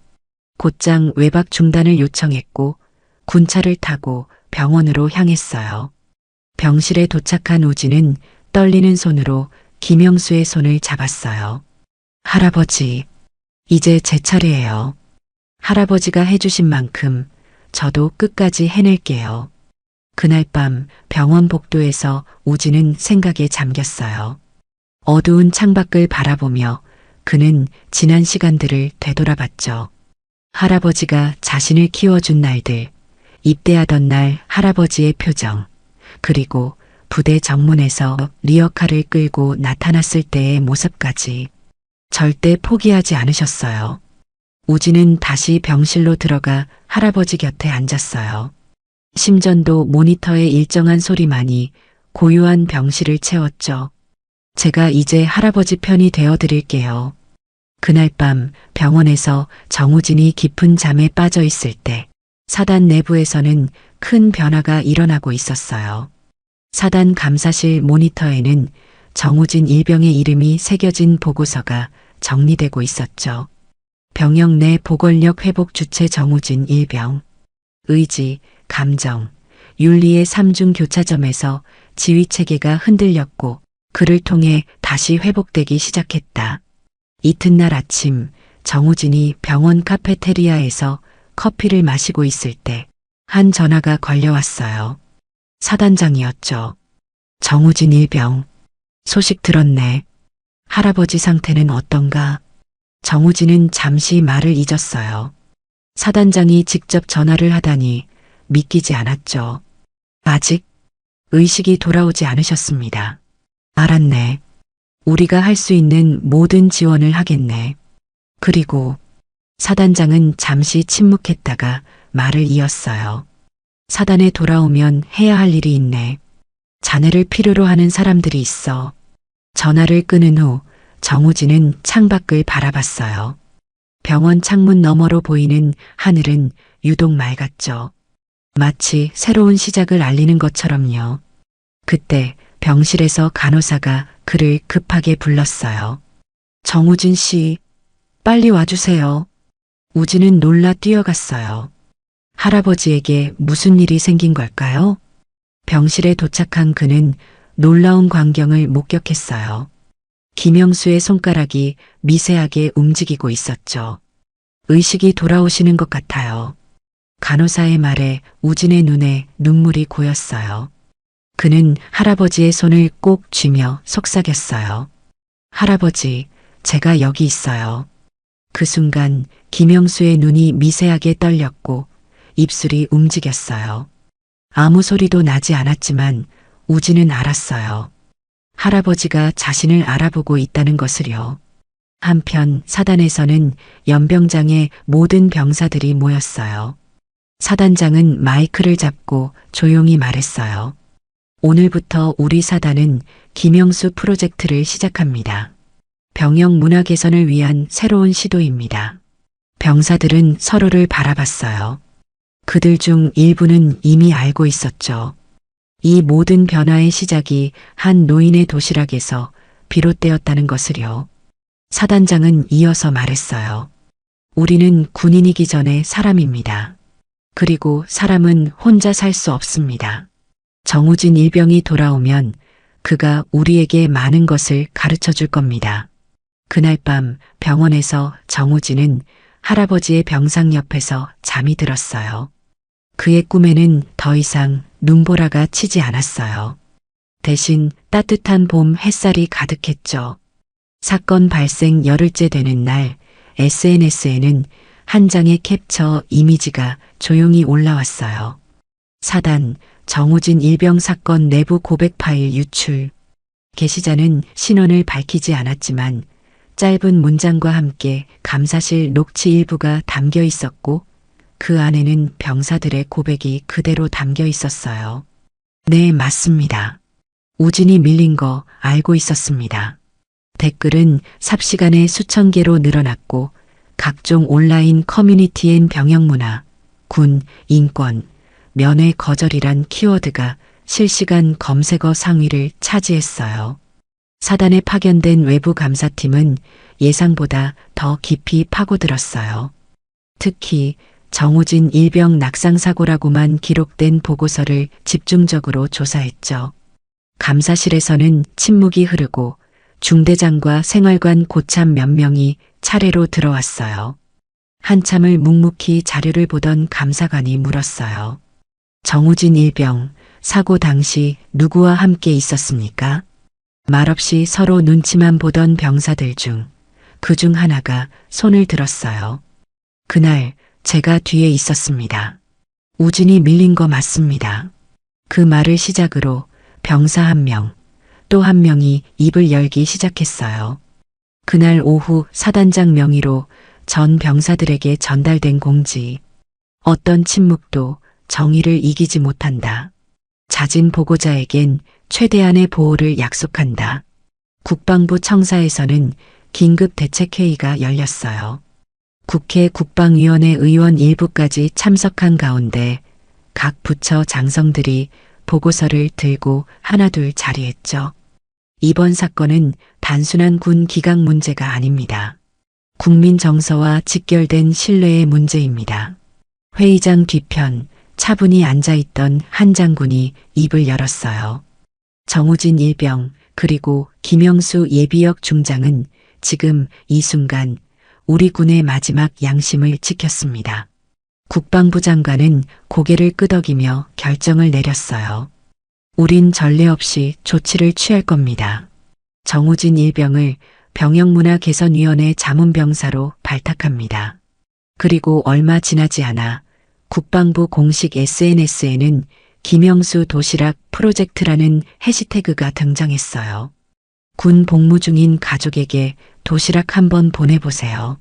곧장 외박 중단을 요청했고 군차를 타고 병원으로 향했어요. 병실에 도착한 우진은 떨리는 손으로 김영수의 손을 잡았어요. 할아버지, 이제 제 차례예요. 할아버지가 해주신 만큼 저도 끝까지 해낼게요. 그날 밤 병원 복도에서 우진은 생각에 잠겼어요. 어두운 창밖을 바라보며 그는 지난 시간들을 되돌아봤죠. 할아버지가 자신을 키워준 날들, 입대하던 날 할아버지의 표정, 그리고 부대 정문에서 리어카를 끌고 나타났을 때의 모습까지. 절대 포기하지 않으셨어요. 우진은 다시 병실로 들어가 할아버지 곁에 앉았어요. 심전도 모니터의 일정한 소리만이 고요한 병실을 채웠죠. 제가 이제 할아버지 편이 되어드릴게요. 그날 밤 병원에서 정우진이 깊은 잠에 빠져 있을 때 사단 내부에서는 큰 변화가 일어나고 있었어요. 사단 감사실 모니터에는 정우진 일병의 이름이 새겨진 보고서가 정리되고 있었죠. 병역 내 보건력 회복 주체 정우진 일병. 의지, 감정, 윤리의 3중 교차점에서 지휘체계가 흔들렸고 그를 통해 다시 회복되기 시작했다. 이튿날 아침 정우진이 병원 카페테리아에서 커피를 마시고 있을 때 한 전화가 걸려왔어요. 사단장이었죠. 정우진 일병. 소식 들었네. 할아버지 상태는 어떤가? 정우진은 잠시 말을 잊었어요. 사단장이 직접 전화를 하다니 믿기지 않았죠. 아직 의식이 돌아오지 않으셨습니다. 알았네. 우리가 할 수 있는 모든 지원을 하겠네. 그리고 사단장은 잠시 침묵했다가 말을 이었어요. 사단에 돌아오면 해야 할 일이 있네. 자네를 필요로 하는 사람들이 있어. 전화를 끊은 후 정우진은 창밖을 바라봤어요. 병원 창문 너머로 보이는 하늘은 유독 맑았죠. 마치 새로운 시작을 알리는 것처럼요. 그때 병실에서 간호사가 그를 급하게 불렀어요. 정우진 씨, 빨리 와주세요. 우진은 놀라 뛰어갔어요. 할아버지에게 무슨 일이 생긴 걸까요? 병실에 도착한 그는 놀라운 광경을 목격했어요. 김영수의 손가락이 미세하게 움직이고 있었죠. 의식이 돌아오시는 것 같아요. 간호사의 말에 우진의 눈에 눈물이 고였어요. 그는 할아버지의 손을 꼭 쥐며 속삭였어요. 할아버지, 제가 여기 있어요. 그 순간 김영수의 눈이 미세하게 떨렸고 입술이 움직였어요. 아무 소리도 나지 않았지만 우진은 알았어요. 할아버지가 자신을 알아보고 있다는 것을요. 한편 사단에서는 연병장의 모든 병사들이 모였어요. 사단장은 마이크를 잡고 조용히 말했어요. 오늘부터 우리 사단은 김영수 프로젝트를 시작합니다. 병영 문화 개선을 위한 새로운 시도입니다. 병사들은 서로를 바라봤어요. 그들 중 일부는 이미 알고 있었죠. 이 모든 변화의 시작이 한 노인의 도시락에서 비롯되었다는 것을요. 사단장은 이어서 말했어요. 우리는 군인이기 전에 사람입니다. 그리고 사람은 혼자 살 수 없습니다. 정우진 일병이 돌아오면 그가 우리에게 많은 것을 가르쳐 줄 겁니다. 그날 밤 병원에서 정우진은 할아버지의 병상 옆에서 잠이 들었어요. 그의 꿈에는 더 이상 눈보라가 치지 않았어요. 대신 따뜻한 봄 햇살이 가득했죠. 사건 발생 열흘째 되는 날 SNS에는 한 장의 캡처 이미지가 조용히 올라왔어요. 사단 정우진 일병 사건 내부 고백 파일 유출. 게시자는 신원을 밝히지 않았지만 짧은 문장과 함께 감사실 녹취 일부가 담겨 있었고 그 안에는 병사들의 고백이 그대로 담겨 있었어요. 네, 맞습니다. 우진이 밀린 거 알고 있었습니다. 댓글은 삽시간에 수천 개로 늘어났고 각종 온라인 커뮤니티엔 병영문화, 군, 인권, 면회 거절이란 키워드가 실시간 검색어 상위를 차지했어요. 사단에 파견된 외부 감사팀은 예상보다 더 깊이 파고들었어요. 특히 정우진 일병 낙상사고라고만 기록된 보고서를 집중적으로 조사했죠. 감사실에서는 침묵이 흐르고 중대장과 생활관 고참 몇 명이 차례로 들어왔어요. 한참을 묵묵히 자료를 보던 감사관이 물었어요. 정우진 일병, 사고 당시 누구와 함께 있었습니까? 말없이 서로 눈치만 보던 병사들 중 그 중 하나가 손을 들었어요. 그날 제가 뒤에 있었습니다. 우진이 밀린 거 맞습니다. 그 말을 시작으로 병사 한 명, 또 한 명이 입을 열기 시작했어요. 그날 오후 사단장 명의로 전 병사들에게 전달된 공지. 어떤 침묵도 정의를 이기지 못한다. 자진 보고자에겐 최대한의 보호를 약속한다. 국방부 청사에서는 긴급 대책회의가 열렸어요. 국회 국방위원회 의원 일부까지 참석한 가운데 각 부처 장성들이 보고서를 들고 하나둘 자리했죠. 이번 사건은 단순한 군 기강 문제가 아닙니다. 국민 정서와 직결된 신뢰의 문제입니다. 회의장 뒤편 차분히 앉아있던 한 장군이 입을 열었어요. 정우진 일병 그리고 김영수 예비역 중장은 지금 이 순간 우리 군의 마지막 양심을 지켰습니다. 국방부 장관은 고개를 끄덕이며 결정을 내렸어요. 우린 전례 없이 조치를 취할 겁니다. 정우진 일병을 병영문화개선위원회 자문병사로 발탁합니다. 그리고 얼마 지나지 않아 국방부 공식 SNS에는 김영수 도시락 프로젝트라는 해시태그가 등장했어요. 군 복무 중인 가족에게 도시락 한번 보내보세요.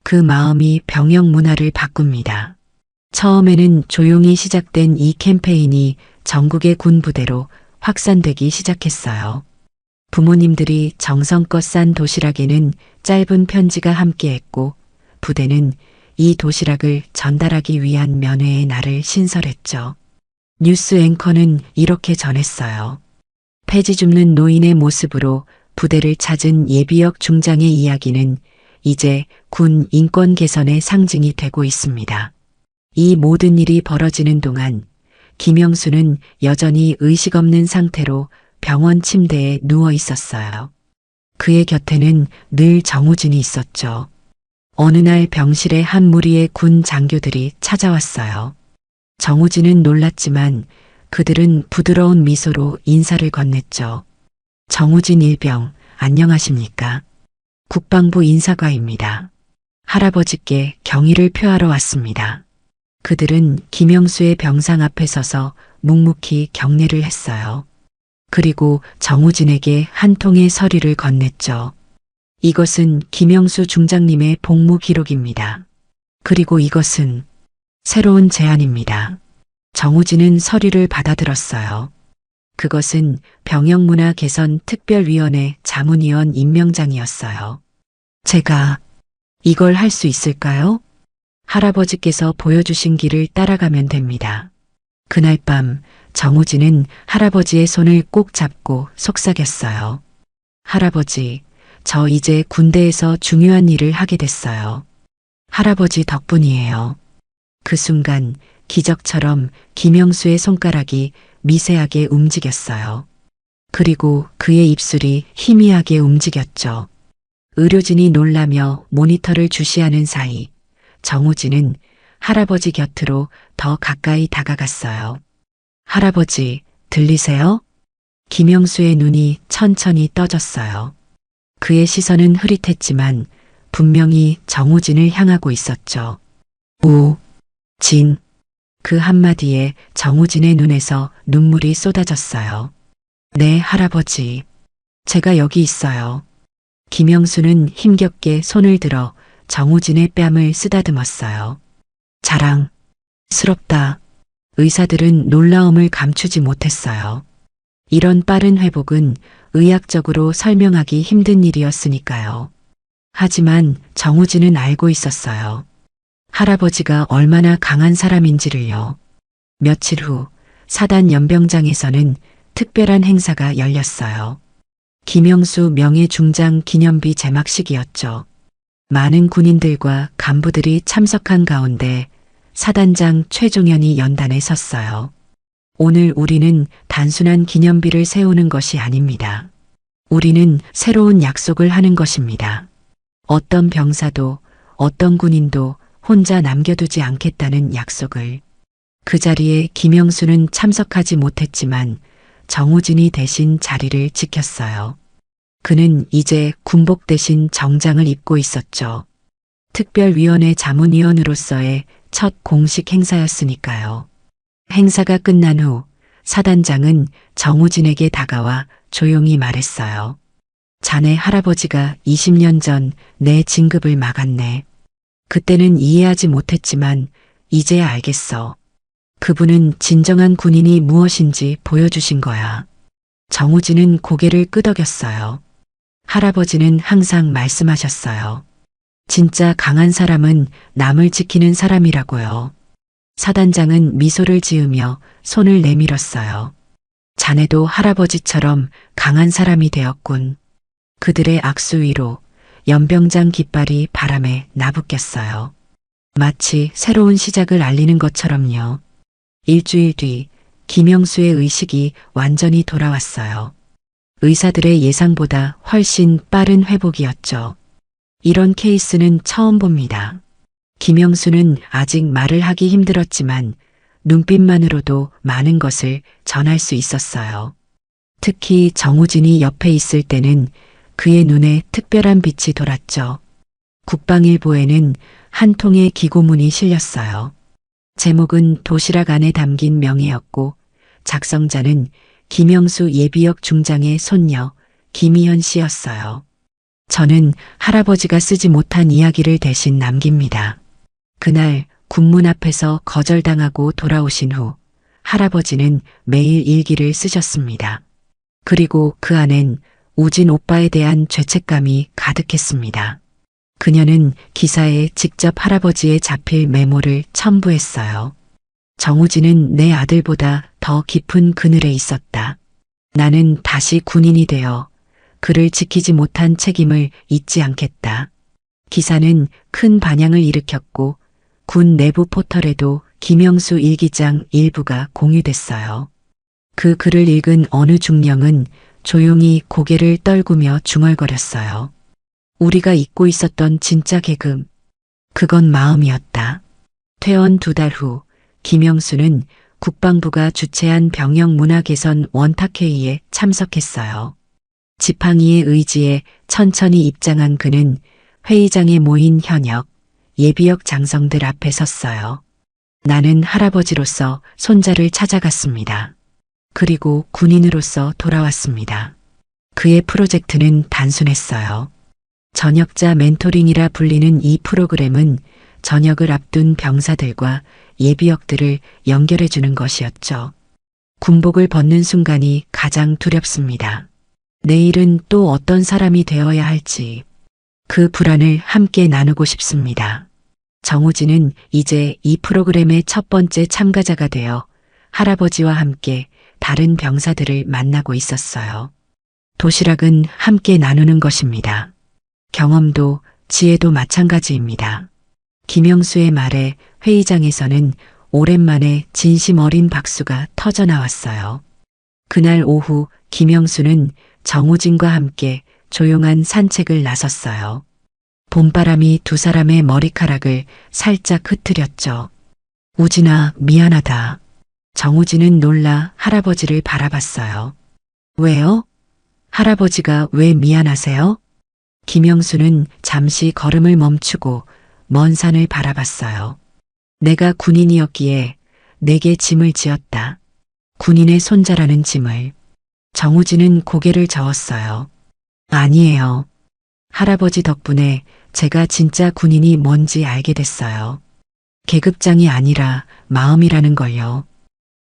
그 마음이 병영 문화를 바꿉니다. 처음에는 조용히 시작된 이 캠페인이 전국의 군 부대로 확산되기 시작했어요. 부모님들이 정성껏 싼 도시락에는 짧은 편지가 함께했고 부대는 이 도시락을 전달하기 위한 면회의 날을 신설했죠. 뉴스 앵커는 이렇게 전했어요. 폐지 줍는 노인의 모습으로 부대를 찾은 예비역 중장의 이야기는 이제 군 인권 개선의 상징이 되고 있습니다. 이 모든 일이 벌어지는 동안 김영수는 여전히 의식 없는 상태로 병원 침대에 누워 있었어요. 그의 곁에는 늘 정우진이 있었죠. 어느 날 병실에 한 무리의 군 장교들이 찾아왔어요. 정우진은 놀랐지만 그들은 부드러운 미소로 인사를 건넸죠. 정우진 일병, 안녕하십니까? 국방부 인사과입니다. 할아버지께 경의를 표하러 왔습니다. 그들은 김영수의 병상 앞에 서서 묵묵히 경례를 했어요. 그리고 정우진에게 한 통의 서류를 건넸죠. 이것은 김영수 중장님의 복무 기록입니다. 그리고 이것은 새로운 제안입니다. 정우진은 서류를 받아들었어요. 그것은 병영문화개선특별위원회 자문위원 임명장이었어요. 제가 이걸 할 수 있을까요? 할아버지께서 보여주신 길을 따라가면 됩니다. 그날 밤 정우진은 할아버지의 손을 꼭 잡고 속삭였어요. 할아버지, 저 이제 군대에서 중요한 일을 하게 됐어요. 할아버지 덕분이에요. 그 순간 기적처럼 김영수의 손가락이 미세하게 움직였어요. 그리고 그의 입술이 희미하게 움직였죠. 의료진이 놀라며 모니터를 주시하는 사이 정우진은 할아버지 곁으로 더 가까이 다가갔어요. 할아버지, 들리세요? 김영수의 눈이 천천히 떠졌어요. 그의 시선은 흐릿했지만 분명히 정우진을 향하고 있었죠. 오, 진. 그 한마디에 정우진의 눈에서 눈물이 쏟아졌어요. 네, 할아버지. 제가 여기 있어요. 김영수는 힘겹게 손을 들어 정우진의 뺨을 쓰다듬었어요. 자랑스럽다. 의사들은 놀라움을 감추지 못했어요. 이런 빠른 회복은 의학적으로 설명하기 힘든 일이었으니까요. 하지만 정우진은 알고 있었어요. 할아버지가 얼마나 강한 사람인지를요. 며칠 후 사단 연병장에서는 특별한 행사가 열렸어요. 김영수 명예중장 기념비 제막식이었죠. 많은 군인들과 간부들이 참석한 가운데 사단장 최종현이 연단에 섰어요. 오늘 우리는 단순한 기념비를 세우는 것이 아닙니다. 우리는 새로운 약속을 하는 것입니다. 어떤 병사도 어떤 군인도 혼자 남겨두지 않겠다는 약속을. 그 자리에 김영수는 참석하지 못했지만 정우진이 대신 자리를 지켰어요. 그는 이제 군복 대신 정장을 입고 있었죠. 특별위원회 자문위원으로서의 첫 공식 행사였으니까요. 행사가 끝난 후 사단장은 정우진에게 다가와 조용히 말했어요. 자네 할아버지가 20년 전 내 진급을 막았네. 그때는 이해하지 못했지만 이제야 알겠어. 그분은 진정한 군인이 무엇인지 보여주신 거야. 정우진은 고개를 끄덕였어요. 할아버지는 항상 말씀하셨어요. 진짜 강한 사람은 남을 지키는 사람이라고요. 사단장은 미소를 지으며 손을 내밀었어요. 자네도 할아버지처럼 강한 사람이 되었군. 그들의 악수 위로 연병장 깃발이 바람에 나부꼈어요. 마치 새로운 시작을 알리는 것처럼요. 일주일 뒤 김영수의 의식이 완전히 돌아왔어요. 의사들의 예상보다 훨씬 빠른 회복이었죠. 이런 케이스는 처음 봅니다. 김영수는 아직 말을 하기 힘들었지만 눈빛만으로도 많은 것을 전할 수 있었어요. 특히 정우진이 옆에 있을 때는 그의 눈에 특별한 빛이 돌았죠. 국방일보에는 한 통의 기고문이 실렸어요. 제목은 도시락 안에 담긴 명예였고 작성자는 김영수 예비역 중장의 손녀 김희연 씨였어요. 저는 할아버지가 쓰지 못한 이야기를 대신 남깁니다. 그날 군문 앞에서 거절당하고 돌아오신 후 할아버지는 매일 일기를 쓰셨습니다. 그리고 그 안엔 우진 오빠에 대한 죄책감이 가득했습니다. 그녀는 기사에 직접 할아버지의 자필 메모를 첨부했어요. 정우진은 내 아들보다 더 깊은 그늘에 있었다. 나는 다시 군인이 되어 그를 지키지 못한 책임을 잊지 않겠다. 기사는 큰 반향을 일으켰고 군 내부 포털에도 김영수 일기장 일부가 공유됐어요. 그 글을 읽은 어느 중령은 조용히 고개를 떨구며 중얼거렸어요. 우리가 잊고 있었던 진짜 계급. 그건 마음이었다. 퇴원 2달 후 김영수는 국방부가 주최한 병영 문화 개선 원탁회의에 참석했어요. 지팡이의 의지에 천천히 입장한 그는 회의장에 모인 현역, 예비역 장성들 앞에 섰어요. 나는 할아버지로서 손자를 찾아갔습니다. 그리고 군인으로서 돌아왔습니다. 그의 프로젝트는 단순했어요. 전역자 멘토링이라 불리는 이 프로그램은 전역을 앞둔 병사들과 예비역들을 연결해주는 것이었죠. 군복을 벗는 순간이 가장 두렵습니다. 내일은 또 어떤 사람이 되어야 할지 그 불안을 함께 나누고 싶습니다. 정우진은 이제 이 프로그램의 첫 번째 참가자가 되어 할아버지와 함께 다른 병사들을 만나고 있었어요. 도시락은 함께 나누는 것입니다. 경험도 지혜도 마찬가지입니다. 김영수의 말에 회의장에서는 오랜만에 진심 어린 박수가 터져나왔어요. 그날 오후 김영수는 정우진과 함께 조용한 산책을 나섰어요. 봄바람이 두 사람의 머리카락을 살짝 흐트렸죠. 우진아, 미안하다. 정우진은 놀라 할아버지를 바라봤어요. 왜요? 할아버지가 왜 미안하세요? 김영수는 잠시 걸음을 멈추고 먼 산을 바라봤어요. 내가 군인이었기에 내게 짐을 지었다. 군인의 손자라는 짐을. 정우진은 고개를 저었어요. 아니에요. 할아버지 덕분에 제가 진짜 군인이 뭔지 알게 됐어요. 계급장이 아니라 마음이라는 걸요.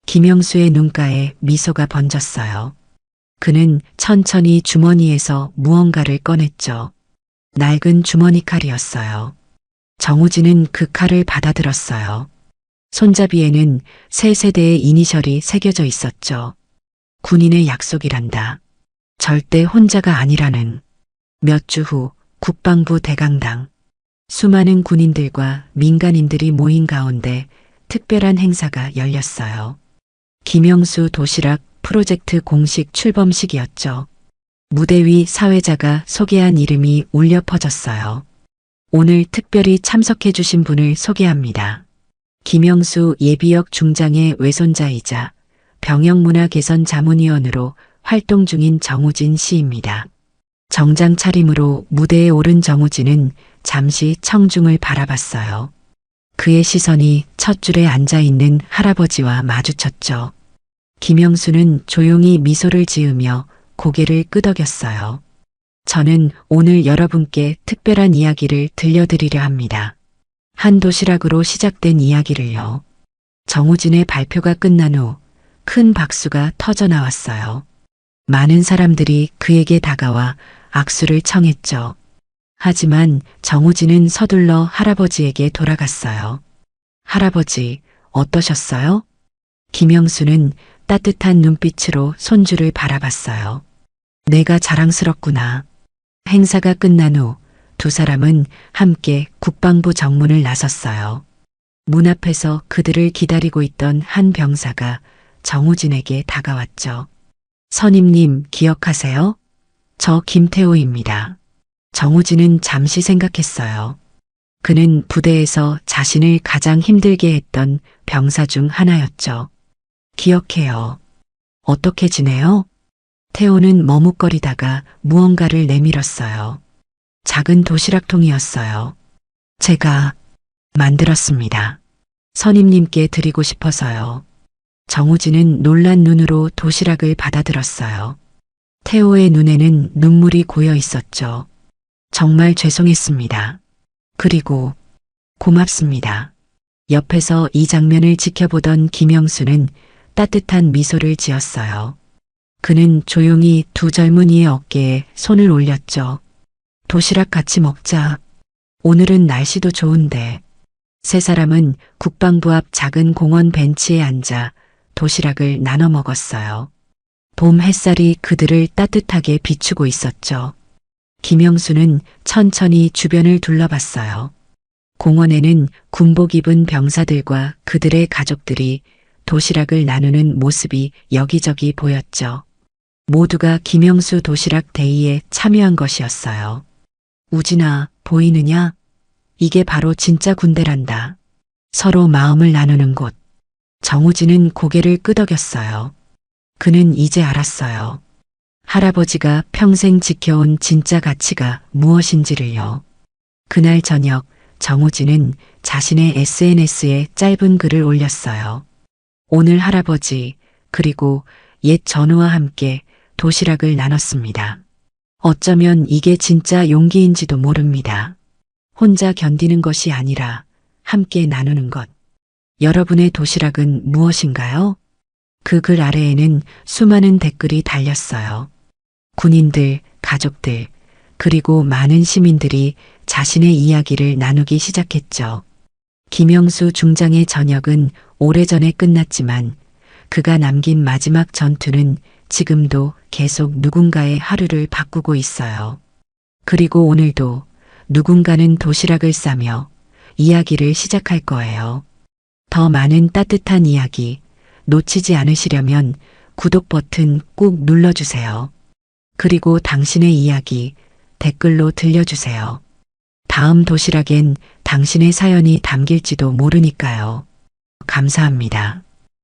김영수의 눈가에 미소가 번졌어요. 그는 천천히 주머니에서 무언가를 꺼냈죠. 낡은 주머니 칼이었어요. 정우진은 그 칼을 받아들었어요. 손잡이에는 세 세대의 이니셜이 새겨져 있었죠. 군인의 약속이란다. 절대 혼자가 아니라는. 몇 주 후 국방부 대강당. 수많은 군인들과 민간인들이 모인 가운데 특별한 행사가 열렸어요. 김영수 도시락 프로젝트 공식 출범식이었죠. 무대 위 사회자가 소개한 이름이 울려 퍼졌어요. 오늘 특별히 참석해 주신 분을 소개합니다. 김영수 예비역 중장의 외손자이자 병영문화 개선 자문위원으로 활동 중인 정우진 씨입니다. 정장 차림으로 무대에 오른 정우진은 잠시 청중을 바라봤어요. 그의 시선이 첫 줄에 앉아있는 할아버지와 마주쳤죠. 김영수는 조용히 미소를 지으며 고개를 끄덕였어요. 저는 오늘 여러분께 특별한 이야기를 들려드리려 합니다. 한 도시락으로 시작된 이야기를요. 정우진의 발표가 끝난 후 큰 박수가 터져 나왔어요. 많은 사람들이 그에게 다가와 악수를 청했죠. 하지만 정우진은 서둘러 할아버지에게 돌아갔어요. 할아버지, 어떠셨어요? 김영수는 따뜻한 눈빛으로 손주를 바라봤어요. 내가 자랑스럽구나. 행사가 끝난 후 두 사람은 함께 국방부 정문을 나섰어요. 문 앞에서 그들을 기다리고 있던 한 병사가 정우진에게 다가왔죠. 선임님 기억하세요? 저 김태호입니다. 정우진은 잠시 생각했어요. 그는 부대에서 자신을 가장 힘들게 했던 병사 중 하나였죠. 기억해요. 어떻게 지내요? 태호는 머뭇거리다가 무언가를 내밀었어요. 작은 도시락통이었어요. 제가 만들었습니다. 선임님께 드리고 싶어서요. 정우진은 놀란 눈으로 도시락을 받아들었어요. 태호의 눈에는 눈물이 고여 있었죠. 정말 죄송했습니다. 그리고 고맙습니다. 옆에서 이 장면을 지켜보던 김영수는 따뜻한 미소를 지었어요. 그는 조용히 두 젊은이의 어깨에 손을 올렸죠. 도시락 같이 먹자. 오늘은 날씨도 좋은데. 세 사람은 국방부 앞 작은 공원 벤치에 앉아 도시락을 나눠 먹었어요. 봄 햇살이 그들을 따뜻하게 비추고 있었죠. 김영수는 천천히 주변을 둘러봤어요. 공원에는 군복 입은 병사들과 그들의 가족들이 도시락을 나누는 모습이 여기저기 보였죠. 모두가 김영수 도시락 데이에 참여한 것이었어요. 우진아, 보이느냐? 이게 바로 진짜 군대란다. 서로 마음을 나누는 곳. 정우진은 고개를 끄덕였어요. 그는 이제 알았어요. 할아버지가 평생 지켜온 진짜 가치가 무엇인지를요. 그날 저녁 정우진은 자신의 SNS에 짧은 글을 올렸어요. 오늘 할아버지 그리고 옛 전우와 함께 도시락을 나눴습니다. 어쩌면 이게 진짜 용기인지도 모릅니다. 혼자 견디는 것이 아니라 함께 나누는 것. 여러분의 도시락은 무엇인가요? 그 글 아래에는 수많은 댓글이 달렸어요. 군인들, 가족들, 그리고 많은 시민들이 자신의 이야기를 나누기 시작했죠. 김영수 중장의 전역은 오래전에 끝났지만 그가 남긴 마지막 전투는 지금도 계속 누군가의 하루를 바꾸고 있어요. 그리고 오늘도 누군가는 도시락을 싸며 이야기를 시작할 거예요. 더 많은 따뜻한 이야기 놓치지 않으시려면 구독 버튼 꾹 눌러주세요. 그리고 당신의 이야기 댓글로 들려주세요. 다음 도시락엔 당신의 사연이 담길지도 모르니까요. 감사합니다.